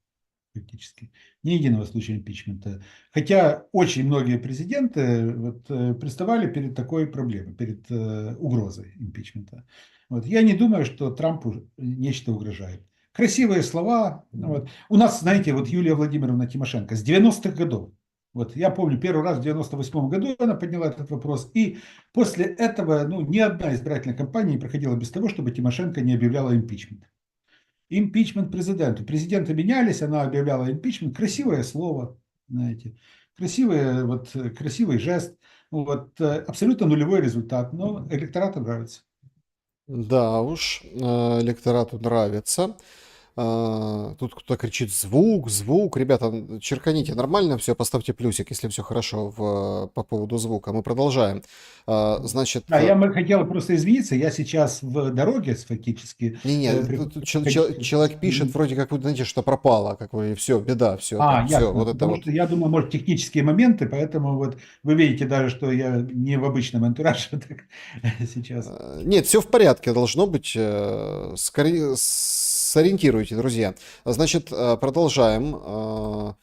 Практически. Ни единого случая импичмента. Хотя очень многие президенты вот, представали перед такой проблемой, перед угрозой импичмента. Вот. Я не думаю, что Трампу нечто угрожает. Красивые слова. Вот. У нас, знаете, вот Юлия Владимировна Тимошенко с 90-х годов. Вот, я помню, первый раз в 98 году она подняла этот вопрос. И после этого ну, ни одна избирательная кампания не проходила без того, чтобы Тимошенко не объявляла импичмент. Импичмент президенту. Президенты менялись, она объявляла импичмент. Красивое слово, знаете, красивый жест. Вот, абсолютно нулевой результат, но электорату нравится. Да уж, электорату нравится. Тут кто-то кричит звук, звук. Ребята, черканите нормально все, поставьте плюсик, если все хорошо по поводу звука. Мы продолжаем. Значит, Да, хотел просто извиниться, я сейчас в дороге фактически. не-не, тут человек пишет вроде как, вы знаете, что пропало, как вы, все, беда, все, там, все, Ясно. вот это Потому вот. что я думаю, может, технические моменты, поэтому вот вы видите даже, что я не в обычном антураже так, сейчас. Нет, все в порядке должно быть. Сориентируйте, друзья. Значит, продолжаем.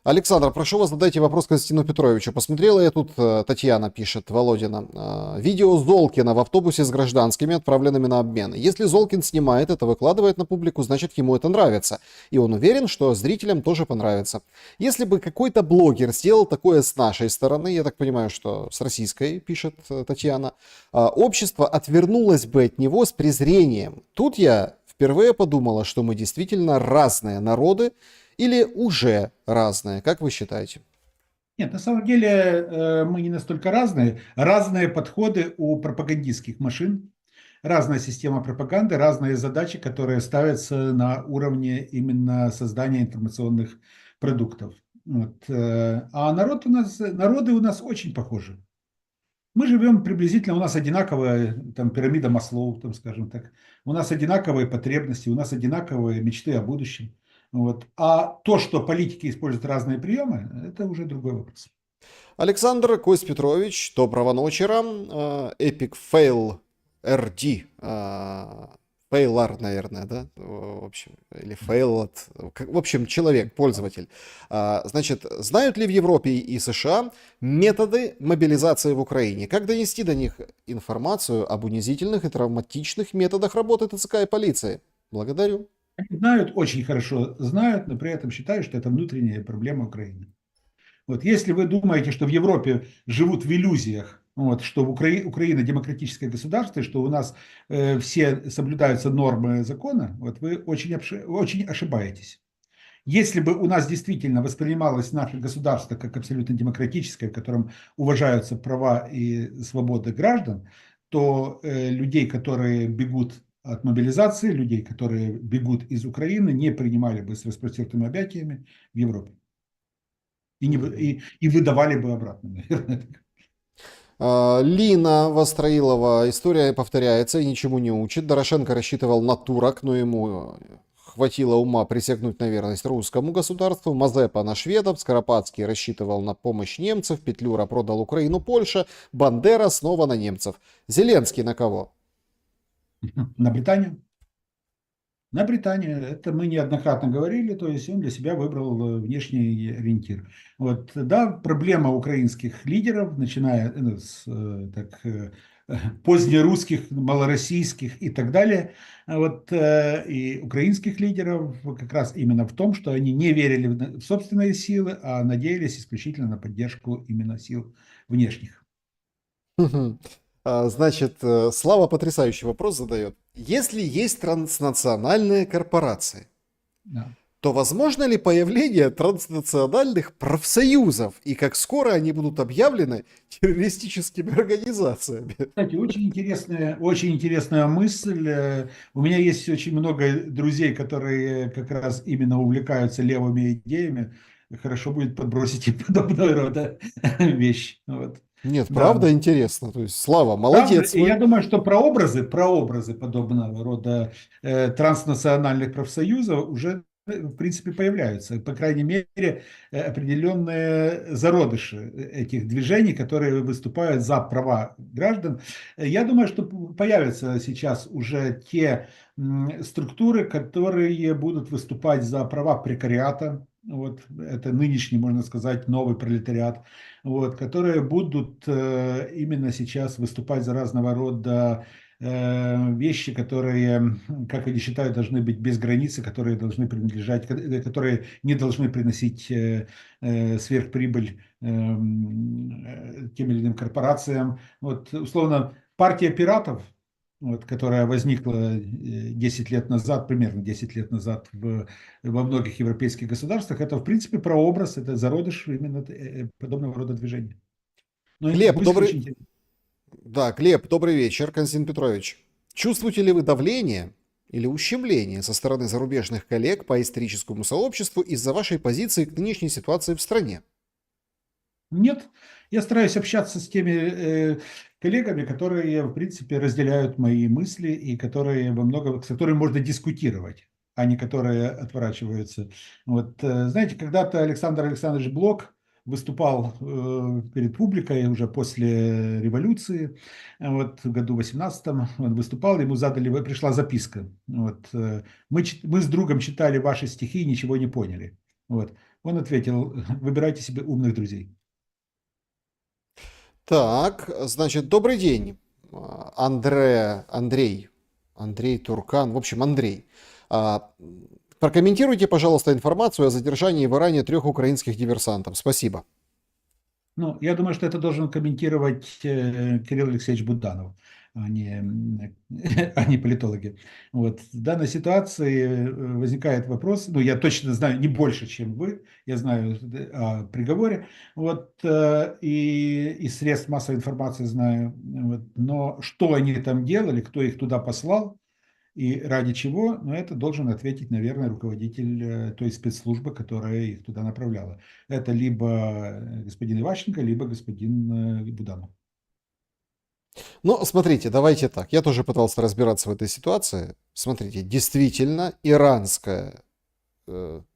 Александр, прошу вас, задайте вопрос Константину Петровичу. Посмотрела я тут, Татьяна пишет, Володина, видео Золкина в автобусе с гражданскими, отправленными на обмен. Если Золкин снимает это, выкладывает на публику, значит ему это нравится. И он уверен, что зрителям тоже понравится. Если бы какой-то блогер сделал такое с нашей стороны, я так понимаю, что с российской, пишет Татьяна, общество отвернулось бы от него с презрением. Тут я впервые подумала, что мы действительно разные народы, или уже разные? Как вы считаете? Нет, на самом деле мы не настолько разные. Разные подходы у пропагандистских машин, разная система пропаганды, разные задачи, которые ставятся на уровне именно создания информационных продуктов. Вот. А народы у нас очень похожи. Мы живем приблизительно, у нас одинаковая там, пирамида Маслоу, там, скажем так. У нас одинаковые потребности, у нас одинаковые мечты о будущем. Вот. А то, что политики используют разные приемы, это уже другой вопрос. Александр Кость Петрович, доброго ночера. Epic Fail RD Фейлар, наверное, да? В общем, или Фейлот. В общем, человек, пользователь. Значит, знают ли в Европе и США методы мобилизации в Украине? Как донести до них информацию об унизительных и травматичных методах работы ТЦК и полиции? Благодарю. Они знают, очень хорошо знают, но при этом считают, что это внутренняя проблема Украины. Вот если вы думаете, что в Европе живут в иллюзиях, вот, что Украина демократическое государство, и что у нас все соблюдаются нормы закона, вот вы очень ошибаетесь. Если бы у нас действительно воспринималось наше государство как абсолютно демократическое, в котором уважаются права и свободы граждан, то людей, которые бегут от мобилизации, людей, которые бегут из Украины, не принимали бы с распростертыми объятиями в Европе. И выдавали бы обратно, наверное. Лина Востроилова. История повторяется и ничему не учит. Дорошенко рассчитывал на турок, но ему хватило ума присягнуть на верность русскому государству. Мазепа на шведов. Скоропадский рассчитывал на помощь немцев. Петлюра продал Украину Польше. Бандера снова на немцев. Зеленский на кого? На Британию. На Британию. Это мы неоднократно говорили, то есть он для себя выбрал внешний ориентир. Вот, да, проблема украинских лидеров, начиная с позднерусских, малороссийских и так далее, вот, и украинских лидеров как раз именно в том, что они не верили в собственные силы, а надеялись исключительно на поддержку именно сил внешних. Значит, Слава потрясающий вопрос задает. Если есть транснациональные корпорации, Да. то возможно ли появление транснациональных профсоюзов? И как скоро они будут объявлены террористическими организациями? Кстати, очень интересная мысль. У меня есть очень много друзей, которые как раз именно увлекаются левыми идеями. Хорошо будет подбросить им подобного рода вещи. Вот. Нет, Да. правда интересно. То есть, Слава, Правда, молодец и я вы. думаю, что прообразы подобного рода транснациональных профсоюзов уже, в принципе, появляются. По крайней мере, определенные зародыши этих движений, которые выступают за права граждан. Я думаю, что появятся сейчас уже те структуры, которые будут выступать за права прекариата. Вот это нынешний, можно сказать, новый пролетариат, вот, которые будут именно сейчас выступать за разного рода вещи, которые, как они считают, должны быть без границы, которые должны принадлежать, которые не должны приносить сверхприбыль тем или иным корпорациям. Вот, условно, партия пиратов, вот, которая возникла 10 лет назад, примерно 10 лет назад во многих европейских государствах, это, в принципе, прообраз, это зародыш именно подобного рода движения. Но Глеб, мысль очень добрый... интересная. Да, Глеб, добрый вечер, Константин Петрович. Чувствуете ли вы давление или ущемление со стороны зарубежных коллег по историческому сообществу из-за вашей позиции к нынешней ситуации в стране? Нет, я стараюсь общаться с теми коллегами, которые, в принципе, разделяют мои мысли и которые во многом, с которыми можно дискутировать, а не которые отворачиваются. Вот, знаете, когда-то Александр Александрович Блок выступал перед публикой уже после революции, вот, в году 18-м он выступал, ему пришла записка. Вот, мы с другом читали ваши стихи и ничего не поняли. Вот. Он ответил: выбирайте себе умных друзей. Так, значит, добрый день, Андрей Туркан, в общем, Андрей. А, Прокомментируйте, пожалуйста, информацию о задержании в Иране 3 украинских диверсантов. Спасибо. Ну, я думаю, что это должен комментировать Кирилл Алексеевич Буданов, а не, а не политологи. Вот. В данной ситуации возникает вопрос, ну, я точно знаю не больше, чем вы, я знаю о приговоре, вот, и из средств массовой информации знаю, вот, но что они там делали, кто их туда послал, и ради чего, но это должен ответить, наверное, руководитель той спецслужбы, которая их туда направляла. Это либо господин Иващенко, либо господин Буданов. Ну, смотрите, давайте так. Я тоже пытался разбираться в этой ситуации. Смотрите, действительно, иранская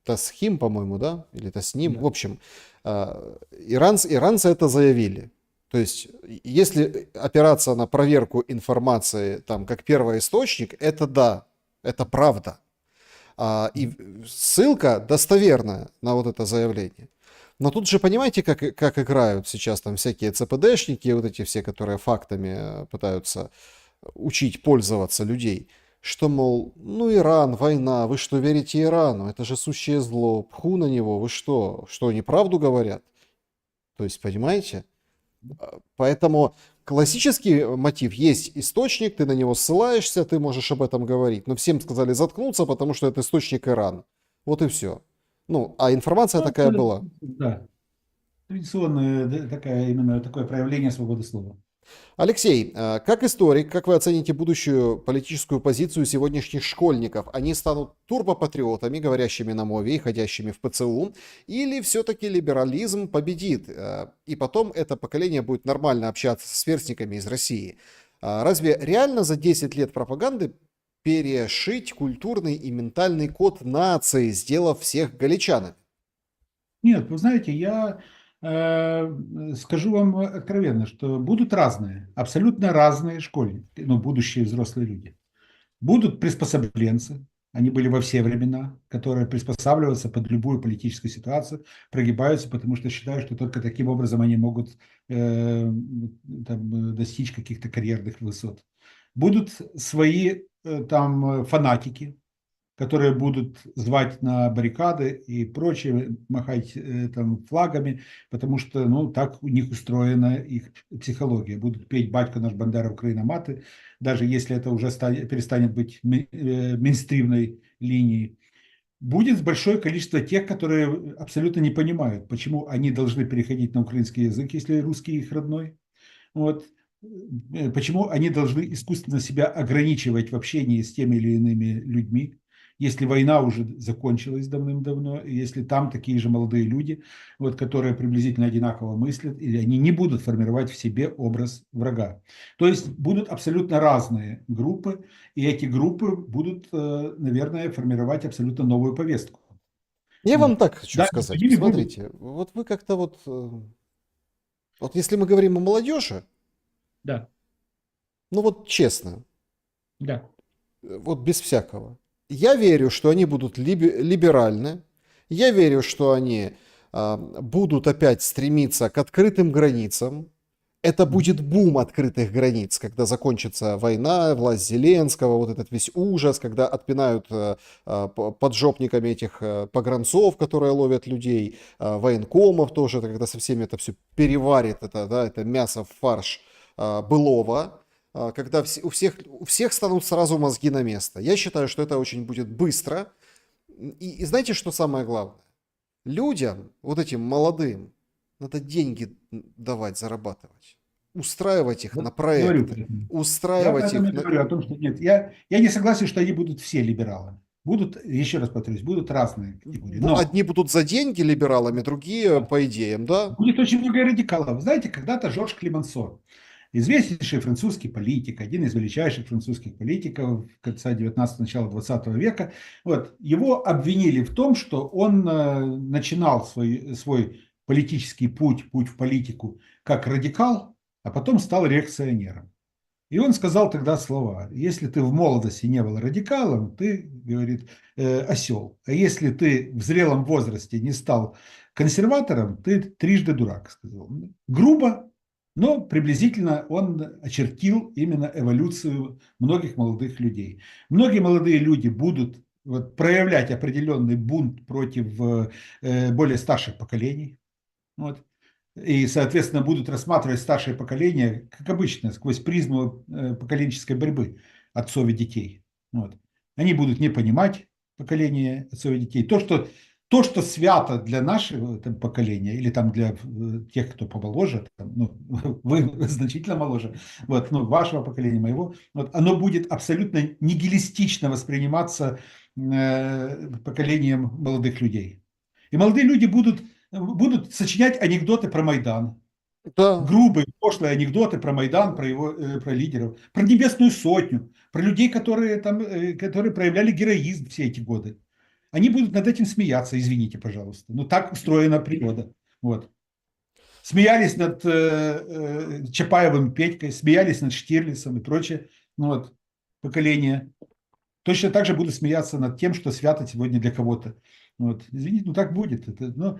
Тасхим, по-моему, да? Или Тасним. Да. В общем, иранцы это заявили. То есть, если опираться на проверку информации там как первоисточник, это да, это правда. И ссылка достоверная на вот это заявление. Но тут же понимаете, как играют сейчас там всякие ЦПДшники, вот эти все, которые фактами пытаются учить пользоваться людей. Что, мол, ну Иран, война, вы что, верите Ирану? Это же сущее зло, пху на него, вы что? Что, неправду говорят? То есть, понимаете? Поэтому классический мотив есть источник, ты на него ссылаешься, ты можешь об этом говорить. Но всем сказали заткнуться, потому что это источник Иран. Вот и все. Ну, а информация Ну, такая была. да, традиционное такая, именно такое проявление свободы слова. Алексей, как историк, как вы оцените будущую политическую позицию сегодняшних школьников? Они станут турбопатриотами, говорящими на мове и ходящими в ПЦУ? Или все-таки либерализм победит? И потом это поколение будет нормально общаться с сверстниками из России? Разве реально за 10 лет пропаганды перешить культурный и ментальный код нации, сделав всех галичанами? Нет, вы знаете, я скажу вам откровенно, что будут разные, абсолютно разные школьники, ну, будущие взрослые люди. Будут приспособленцы, они были во все времена, которые приспосабливаются под любую политическую ситуацию, прогибаются, потому что считают, что только таким образом они могут достичь каких-то карьерных высот. Будут свои фанатики, которые будут звать на баррикады и прочее, махать там флагами, потому что, ну, так у них устроена их психология. Будут петь «Батько наш Бандера, Украина маты», даже если это уже перестанет быть мейнстримной линией. Будет большое количество тех, которые абсолютно не понимают, почему они должны переходить на украинский язык, если русский их родной. Вот. Почему они должны искусственно себя ограничивать в общении с теми или иными людьми, если война уже закончилась давным-давно, если там такие же молодые люди, вот, которые приблизительно одинаково мыслят, или они не будут формировать в себе образ врага. То есть будут абсолютно разные группы, и эти группы будут, наверное, формировать абсолютно новую повестку. Я вам Вот. так хочу Да, между сказать. ними будут, Посмотрите, вот вы как-то вот если мы говорим о молодежи, да, ну вот честно, да. вот без всякого. Я верю, что они будут либеральны. Я верю, что они будут опять стремиться к открытым границам. Это будет бум открытых границ, когда закончится война, власть Зеленского, вот этот весь ужас, когда отпинают поджопниками этих погранцов, которые ловят людей, военкомов тоже, когда со всеми это все переварит, это, да, это мясо в фарш былого, когда у всех станут сразу мозги на место. Я считаю, что это очень будет быстро. И знаете, что самое главное? Людям, вот этим молодым, надо деньги давать, зарабатывать. Устраивать их Вот на говорю, проекты. поэтому. Я Устраивать поэтому их и на... говорю о том, что нет, я не согласен, что они будут все либералами. Будут, еще раз повторюсь, будут разные категории. Но Одни будут за деньги либералами, другие по идеям, да? будет очень много радикалов. Знаете, когда-то Жорж Клемансо, известнейший французский политик, один из величайших французских политиков конца 19-го, начала 20 века, вот, его обвинили в том, что он начинал свой политический путь в политику как радикал, а потом стал реакционером. И он сказал тогда слова: если ты в молодости не был радикалом, ты, говорит, осел. А если ты в зрелом возрасте не стал консерватором, ты трижды дурак, сказал. Грубо, но приблизительно он очертил именно эволюцию многих молодых людей. Многие молодые люди будут вот проявлять определенный бунт против более старших поколений. Вот. И, соответственно, будут рассматривать старшее поколение, как обычно, сквозь призму поколенческой борьбы отцов и детей. Вот. Они будут не понимать поколение отцов и детей. То, что свято для нашего там, поколения, или там для тех, кто помоложе, там, ну, вы значительно моложе, вот, ну, вашего поколения, моего, вот, оно будет абсолютно нигилистично восприниматься поколением молодых людей. И молодые люди будут сочинять анекдоты про Майдан. Да. Грубые, пошлые анекдоты про Майдан, про лидеров, про Небесную Сотню, про людей, которые проявляли героизм все эти годы. Они будут над этим смеяться, извините, пожалуйста. Но так устроена природа. Вот. смеялись над Чапаевым Петькой, смеялись над Штирлицем и прочее, ну вот, поколение. Точно так же буду смеяться над тем, что свято сегодня для кого-то. Вот. Извините, ну так будет. Но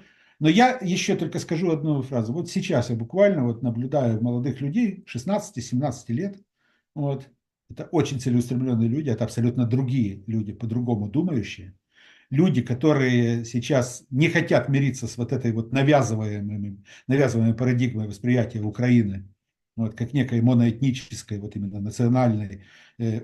я еще только скажу одну фразу. Вот сейчас я буквально вот наблюдаю молодых людей 16-17 лет. Вот. Это очень целеустремленные люди, это абсолютно другие люди, по-другому думающие. Люди, которые сейчас не хотят мириться с вот этой вот навязываемой парадигмой восприятия Украины, вот, как некой моноэтнической, вот именно национальной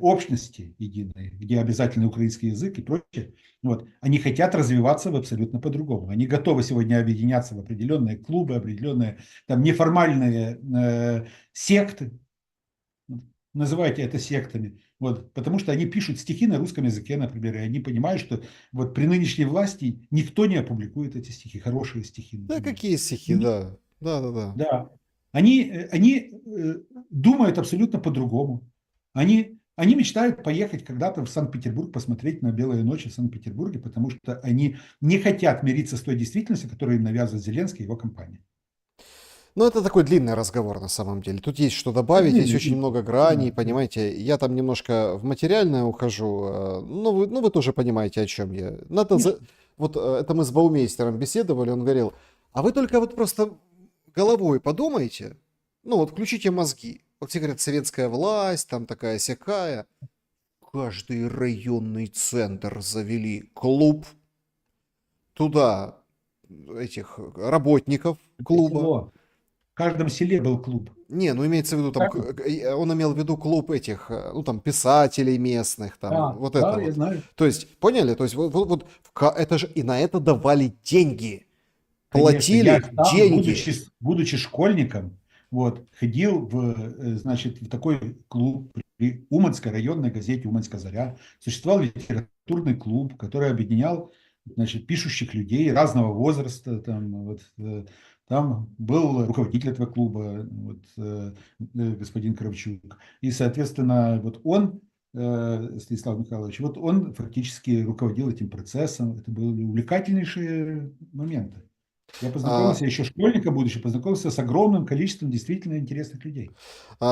общности единой, где обязательно украинский язык и прочее, вот, они хотят развиваться абсолютно по-другому. Они готовы сегодня объединяться в определенные клубы, определенные там неформальные секты, называйте это сектами, вот, потому что они пишут стихи на русском языке, например, и они понимают, что вот при нынешней власти никто не опубликует эти стихи, хорошие стихи, Да, например. какие стихи, да. Да, да, да. Да, они думают абсолютно по-другому. Они мечтают поехать когда-то в Санкт-Петербург, посмотреть на белые ночи в Санкт-Петербурге, потому что они не хотят мириться с той действительностью, которую им навязывает Зеленский и его компания. Ну, это такой длинный разговор на самом деле. Тут есть что Это добавить, есть длинный, очень много да, граней, понимаете. Я там немножко в материальное ухожу, ну, вы тоже понимаете, о чем я. конечно. Вот это мы с Баумейстером беседовали, он говорил, а вы только вот просто головой подумайте, ну, вот включите мозги. Вот все говорят, советская власть, там такая-сякая. Каждый районный центр завели клуб, туда этих работников клуба. Село. В каждом селе был клуб. Не, ну имеется в виду, там, Так вот? он имел в виду клуб этих, ну там, писателей местных, там, Да, вот это да, я вот. знаю. То есть, поняли? То есть, это же, и на это давали деньги. Конечно, я Платили сам, деньги. будучи школьником, вот, ходил значит, в такой клуб при Уманской районной газете «Уманская заря». Существовал литературный клуб, который объединял, значит, пишущих людей разного возраста. Там, вот, там был руководитель этого клуба, вот, господин Кравчук. И, соответственно, вот он, Станислав Михайлович, вот он фактически руководил этим процессом. Это были увлекательнейшие моменты. Я А, познакомился еще школьником, будучи, познакомился с огромным количеством действительно интересных людей.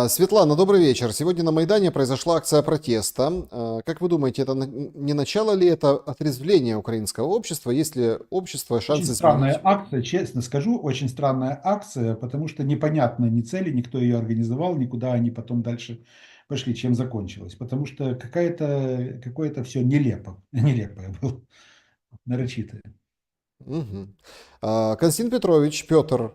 Светлана, добрый вечер. Сегодня на Майдане произошла акция протеста. Как вы думаете, это не начало ли это отрезвления украинского общества? Есть ли общество Очень шанс странная изменить? акция, честно скажу, очень странная акция, потому что непонятно ни цели, никто ее организовал, никуда они потом дальше пошли, чем закончилось. Потому что какое-то все нелепое было, нарочитое. Мгм. Константин Петрович, Петр,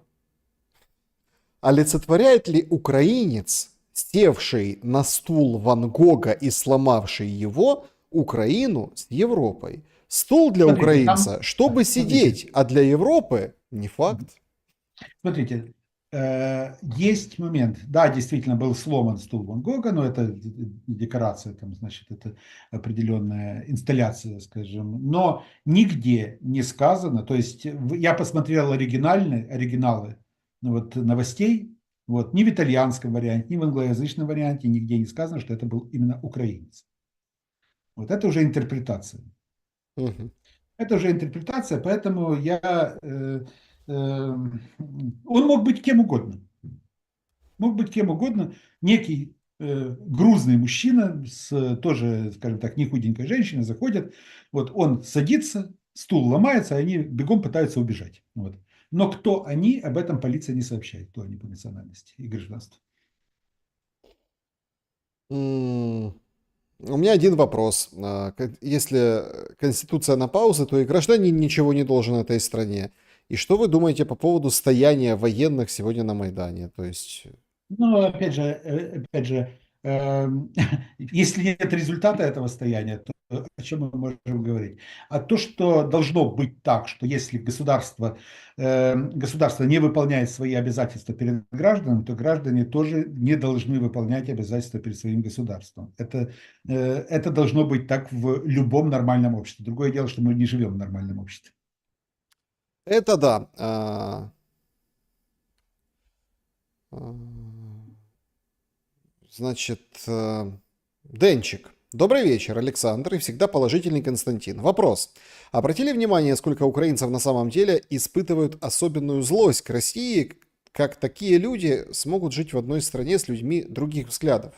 олицетворяет ли украинец, севший на стул Ван Гога и сломавший его, Украину с Европой? Стул для Смотрите, там, украинца, чтобы смотрите, сидеть, а для Европы не факт. Смотрите, есть момент. Да, действительно был сломан стул Ван Гога, но это декорация, там, значит, это определенная инсталляция, скажем. Но нигде не сказано, то есть я посмотрел оригиналы вот, новостей, вот, ни в итальянском варианте, ни в англоязычном варианте нигде не сказано, что это был именно украинец. Вот это уже интерпретация. Мгм. Это уже интерпретация, поэтому он мог быть кем угодно. Мог быть кем угодно. Некий грузный мужчина с тоже, скажем так, не худенькой женщиной заходят. Вот он садится, стул ломается, а они бегом пытаются убежать. Вот. Но кто они, об этом полиция не сообщает, кто они по национальности и гражданству. М, У меня один вопрос. Если Конституция на паузе, то и гражданин ничего не должен этой стране. И что вы думаете по поводу стояния военных сегодня на Майдане? То есть... Но опять же, если нет результата этого стояния, то о чем мы можем говорить? А то, что должно быть так, что если государство не выполняет свои обязательства перед гражданами, то граждане тоже не должны выполнять обязательства перед своим государством. Это должно быть так в любом нормальном обществе. Другое дело, что мы не живем в нормальном обществе. Это да. А, Значит, Денчик. Добрый вечер, Александр, и всегда положительный Константин. Вопрос. Обратили внимание, сколько украинцев на самом деле испытывают особенную злость к России, как такие люди смогут жить в одной стране с людьми других взглядов?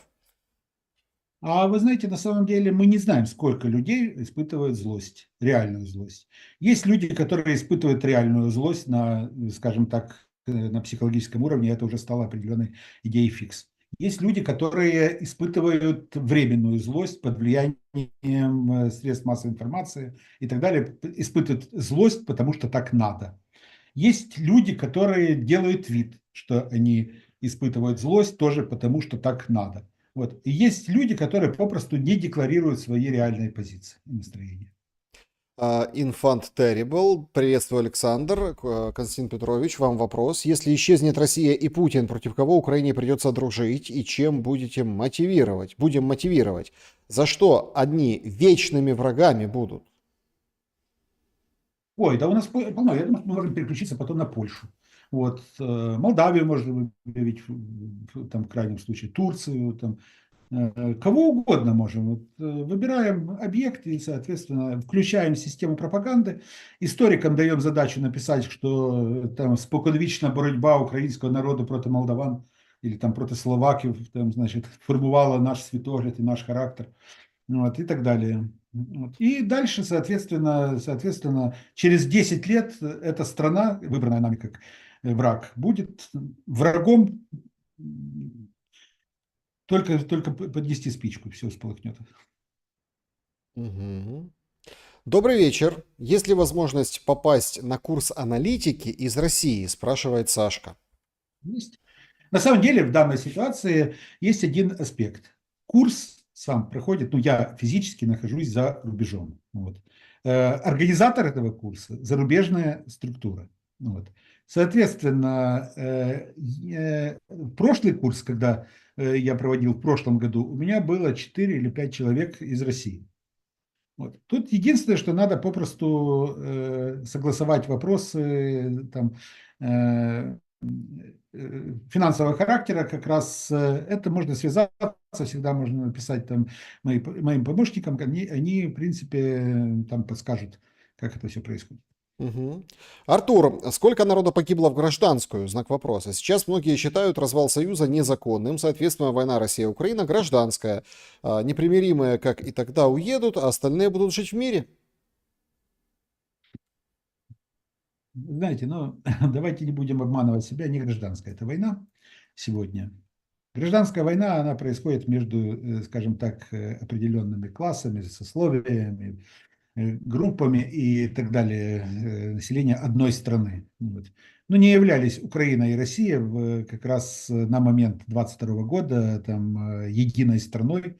А вы знаете, на самом деле мы не знаем, сколько людей испытывают злость, реальную злость. Есть люди, которые испытывают реальную злость на, скажем так, на психологическом уровне, это уже стало определенной идеей фикс. Есть люди, которые испытывают временную злость под влиянием средств массовой информации и так далее, испытывают злость, потому что так надо. Есть люди, которые делают вид, что они испытывают злость тоже потому, что так надо. Вот. И есть люди, которые попросту не декларируют свои реальные позиции и настроения. Infant Terrible. Приветствую, Александр. Константин Петрович, вам вопрос. Если исчезнет Россия и Путин, против кого Украине придется дружить и чем будете мотивировать? Будем мотивировать. За что одни вечными врагами будут? Ой, да у нас полно. Я думаю, что мы можем переключиться потом на Польшу. Вот, Молдавию можно выявить, там, в крайнем случае, Турцию, там, кого угодно можем. Вот, выбираем объект и, соответственно, включаем систему пропаганды. Историкам даем задачу написать, что там споконвічна боротьба українського народу проти молдаван или там проти словаків, там, значит, формувала наш світогляд и наш характер. Вот, и так далее. Вот. И дальше, соответственно, через 10 лет эта страна, выбранная нами как враг, будет врагом, только поднести спичку, все всполыхнет. Мгм. Добрый вечер. Есть ли возможность попасть на курс аналитики из России? Спрашивает Сашка. Есть. На самом деле в данной ситуации есть один аспект. Курс сам проходит, ну я физически нахожусь за рубежом. Вот. Организатор этого курса – зарубежная структура. Вот. Соответственно, прошлый курс, когда я проводил в прошлом году, у меня было 4 или 5 человек из России. Вот. Тут единственное, что надо попросту согласовать вопросы там, финансового характера, как раз это можно связаться, всегда можно написать там моим помощникам, они в принципе там подскажут, как это все происходит. Мгм. Артур, сколько народу погибло в гражданскую? Знак вопроса. Сейчас многие считают развал Союза незаконным, соответственно, война Россия-Украина гражданская. Непримиримые, как и тогда, уедут, а остальные будут жить в мире. Знаете, ну давайте не будем обманывать себя, не гражданская это война сегодня. Гражданская война, она происходит между, скажем так, определенными классами, сословиями, группами и так далее населения одной страны. Вот. Но не являлись Украина и Россия как раз на момент 22 года там, единой страной.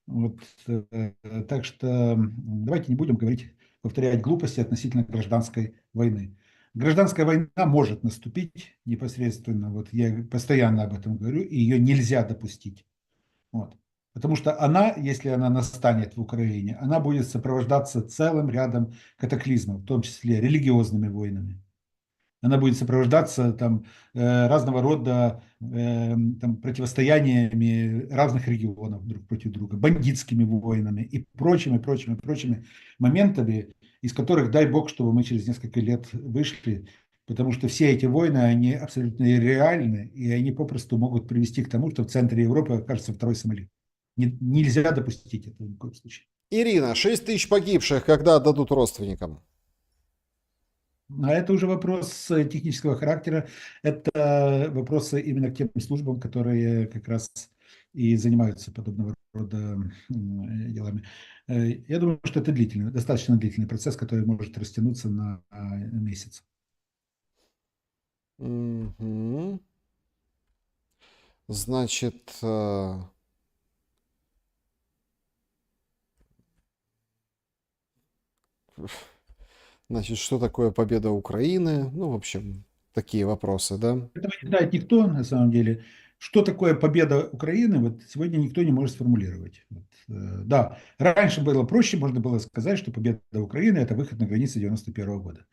Вот. Так что давайте не будем говорить, повторять глупости относительно гражданской войны. Гражданская война может наступить непосредственно, вот я постоянно об этом говорю, и ее нельзя допустить. Вот. Потому что она, если она настанет в Украине, она будет сопровождаться целым рядом катаклизмов, в том числе религиозными войнами. Она будет сопровождаться там, разного рода там, противостояниями разных регионов друг против друга, бандитскими войнами и прочими моментами, из которых, дай бог, чтобы мы через несколько лет вышли, потому что все эти войны, они абсолютно реальны, и они попросту могут привести к тому, что в центре Европы окажется второй Сомали. Нельзя допустить этого ни в коем случае. Ирина, 6 тысяч погибших, когда отдадут родственникам? А это уже вопрос технического характера. Это вопросы именно к тем службам, которые как раз и занимаются подобного рода делами. Я думаю, что это длительный, достаточно длительный процесс, который может растянуться на месяц. Мгм. Значит, значит, что такое победа Украины? Ну, в общем, такие вопросы, да? Этого не знает никто, на самом деле. Что такое победа Украины, вот сегодня никто не может сформулировать. Вот, да, раньше было проще, можно было сказать, что победа Украины – это выход на границы 91 года.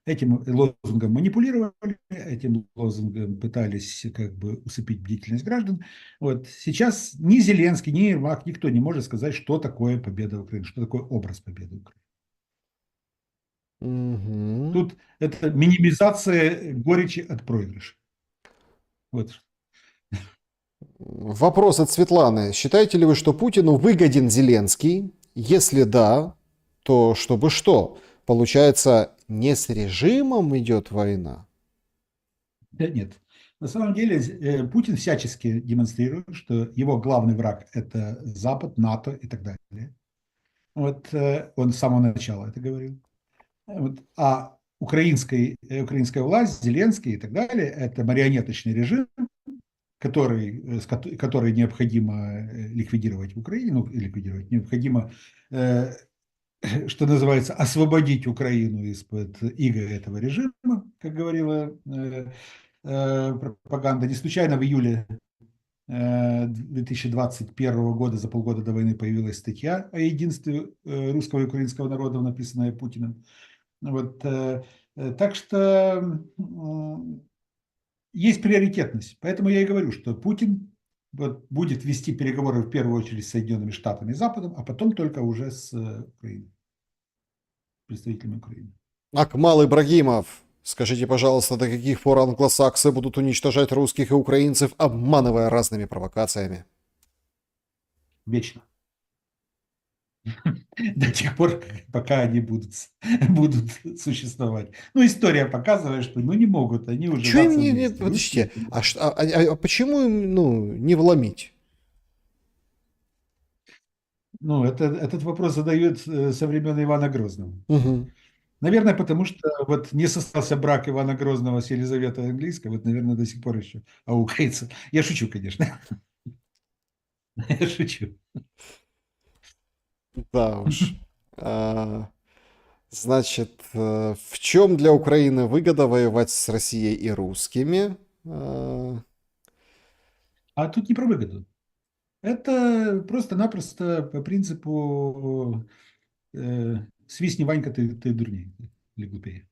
Этим лозунгом манипулировали, этим лозунгом пытались как бы усыпить бдительность граждан. Вот. Сейчас ни Зеленский, ни Ермак, никто не может сказать, что такое победа Украины, что такое образ победы Украины. Мгм. Тут это минимизация горечи от проигрыша. Вот. Вопрос от Светланы. Считаете ли вы, что Путину выгоден Зеленский? Если да, то чтобы что? Получается, не с режимом идет война? Да нет. На самом деле Путин всячески демонстрирует, что его главный враг – это Запад, НАТО и так далее. Вот он с самого начала это говорил. Вот, а украинская власть, Зеленский и так далее – это марионеточный режим, который необходимо ликвидировать в Украине, ну, ликвидировать, необходимо, что называется, освободить Украину из-под иго этого режима, как говорила пропаганда. Не случайно в июле 2021 года, за полгода до войны, появилась статья о единстве русского и украинского народов, написанная Путиным. Вот, так что есть приоритетность. Поэтому я и говорю, что Путин вот, будет вести переговоры в первую очередь с Соединенными Штатами и Западом, а потом только уже с Украиной, представителями Украины. Акмал Ибрагимов, скажите, пожалуйста, до каких пор англосаксы будут уничтожать русских и украинцев, обманывая разными провокациями? Вечно. До тех пор, пока они будут существовать. Ну, история показывает, что ну, не могут они Чё им уживаться вместе. Русские, подождите, почему им, ну, не вломить? ну, этот вопрос задают со времен Ивана Грозного. Угу. Наверное, потому что вот не состоялся брак Ивана Грозного с Елизаветой Английской, вот, наверное, до сих пор еще аукается. Я шучу, конечно. Я шучу. Да уж. А, Значит, в чем для Украины выгода воевать с Россией и русскими? А тут не про выгоду. Это просто-напросто по принципу свистни, Ванька, ты дурнее или глупее.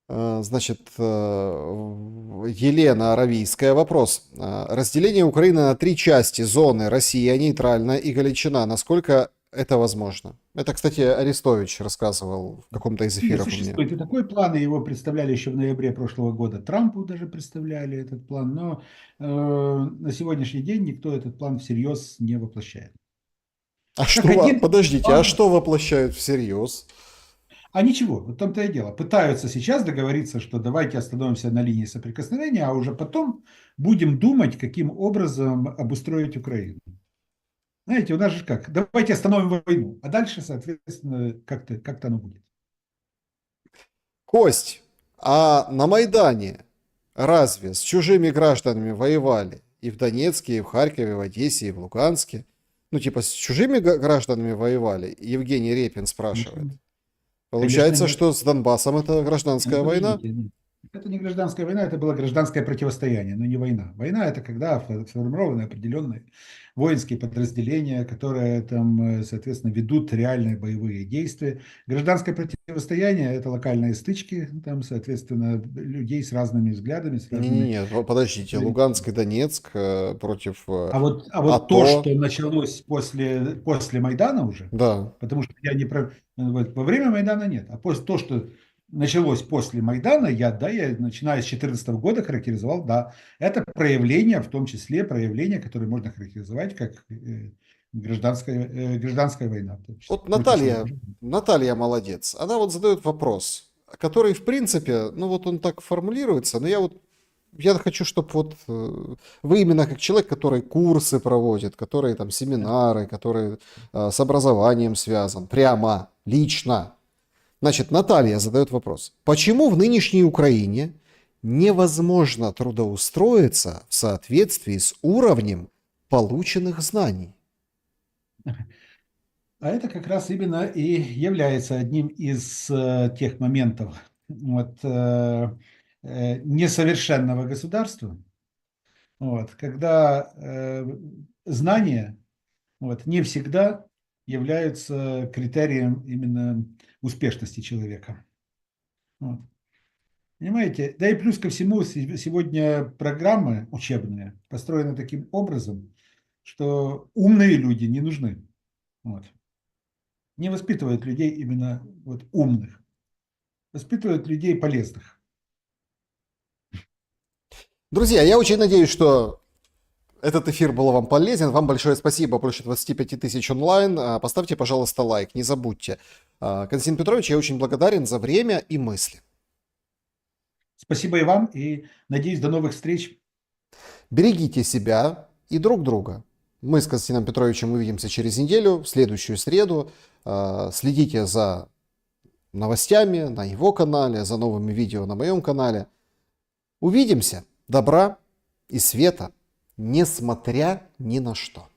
Значит, Елена Аравийская. Вопрос. Разделение Украины на три части: зоны, Россия, нейтральная и Галичина. Насколько это возможно? Это, кстати, Арестович рассказывал в каком-то из Нет, эфиров у меня. существует и такой план, и его представляли еще в ноябре прошлого года. Трампу даже представляли этот план, но на сегодняшний день никто этот план всерьез не воплощает. А Как что, один подождите, а план, что воплощают всерьез? а ничего, вот в том-то и дело. Пытаются сейчас договориться, что давайте остановимся на линии соприкосновения, а уже потом будем думать, каким образом обустроить Украину. Знаете, у нас же как? Давайте остановим войну, а дальше, соответственно, как-то оно будет. Кость, а на Майдане разве с чужими гражданами воевали? И в Донецке, и в Харькове, и в Одессе, и в Луганске? Ну, типа, с чужими гражданами воевали? Евгений Репин спрашивает. Конечно, Получается, нет. что с Донбассом это Ну, гражданская война? подождите. Нет. Это не гражданская война, это было гражданское противостояние, но не война. Война – это когда сформированы определенные воинские подразделения, которые там, соответственно, ведут реальные боевые действия. Гражданское противостояние – это локальные стычки, там, соответственно, людей с разными взглядами, с разными. Не-не-не, подождите, Луганск и Донецк против А вот то, что АТО, началось после Майдана уже, да. потому что я не про... вот, во время Майдана нет, а то, что началось после Майдана, я начиная с 2014 года характеризовал, да, это проявление, в том числе проявление, которое можно характеризовать как гражданская война. В том числе. Вот Ну, почему? Наталья молодец. Она вот задает вопрос, который, в принципе, ну вот он так формулируется, но я хочу, чтобы вот вы именно как человек, который курсы проводит, который там семинары, который с образованием связан, прямо, лично. Значит, Наталья задает вопрос. Почему в нынешней Украине невозможно трудоустроиться в соответствии с уровнем полученных знаний? А это как раз именно и является одним из тех моментов вот, несовершенного государства, вот, когда знания вот, не всегда являются критерием именно успешности человека. Вот. Понимаете? Да и плюс ко всему, сегодня программы учебные построены таким образом, что умные люди не нужны. Вот. Не воспитывают людей именно вот, умных, воспитывают людей полезных. Друзья, я очень надеюсь, что этот эфир был вам полезен. Вам большое спасибо, больше 25 тысяч онлайн. Поставьте, пожалуйста, лайк, не забудьте. Константин Петрович, я очень благодарен за время и мысли. Спасибо и вам, и надеюсь, до новых встреч. Берегите себя и друг друга. Мы с Константином Петровичем увидимся через неделю, в следующую среду. Следите за новостями на его канале, за новыми видео на моем канале. Увидимся. Добра и света, несмотря ни на что.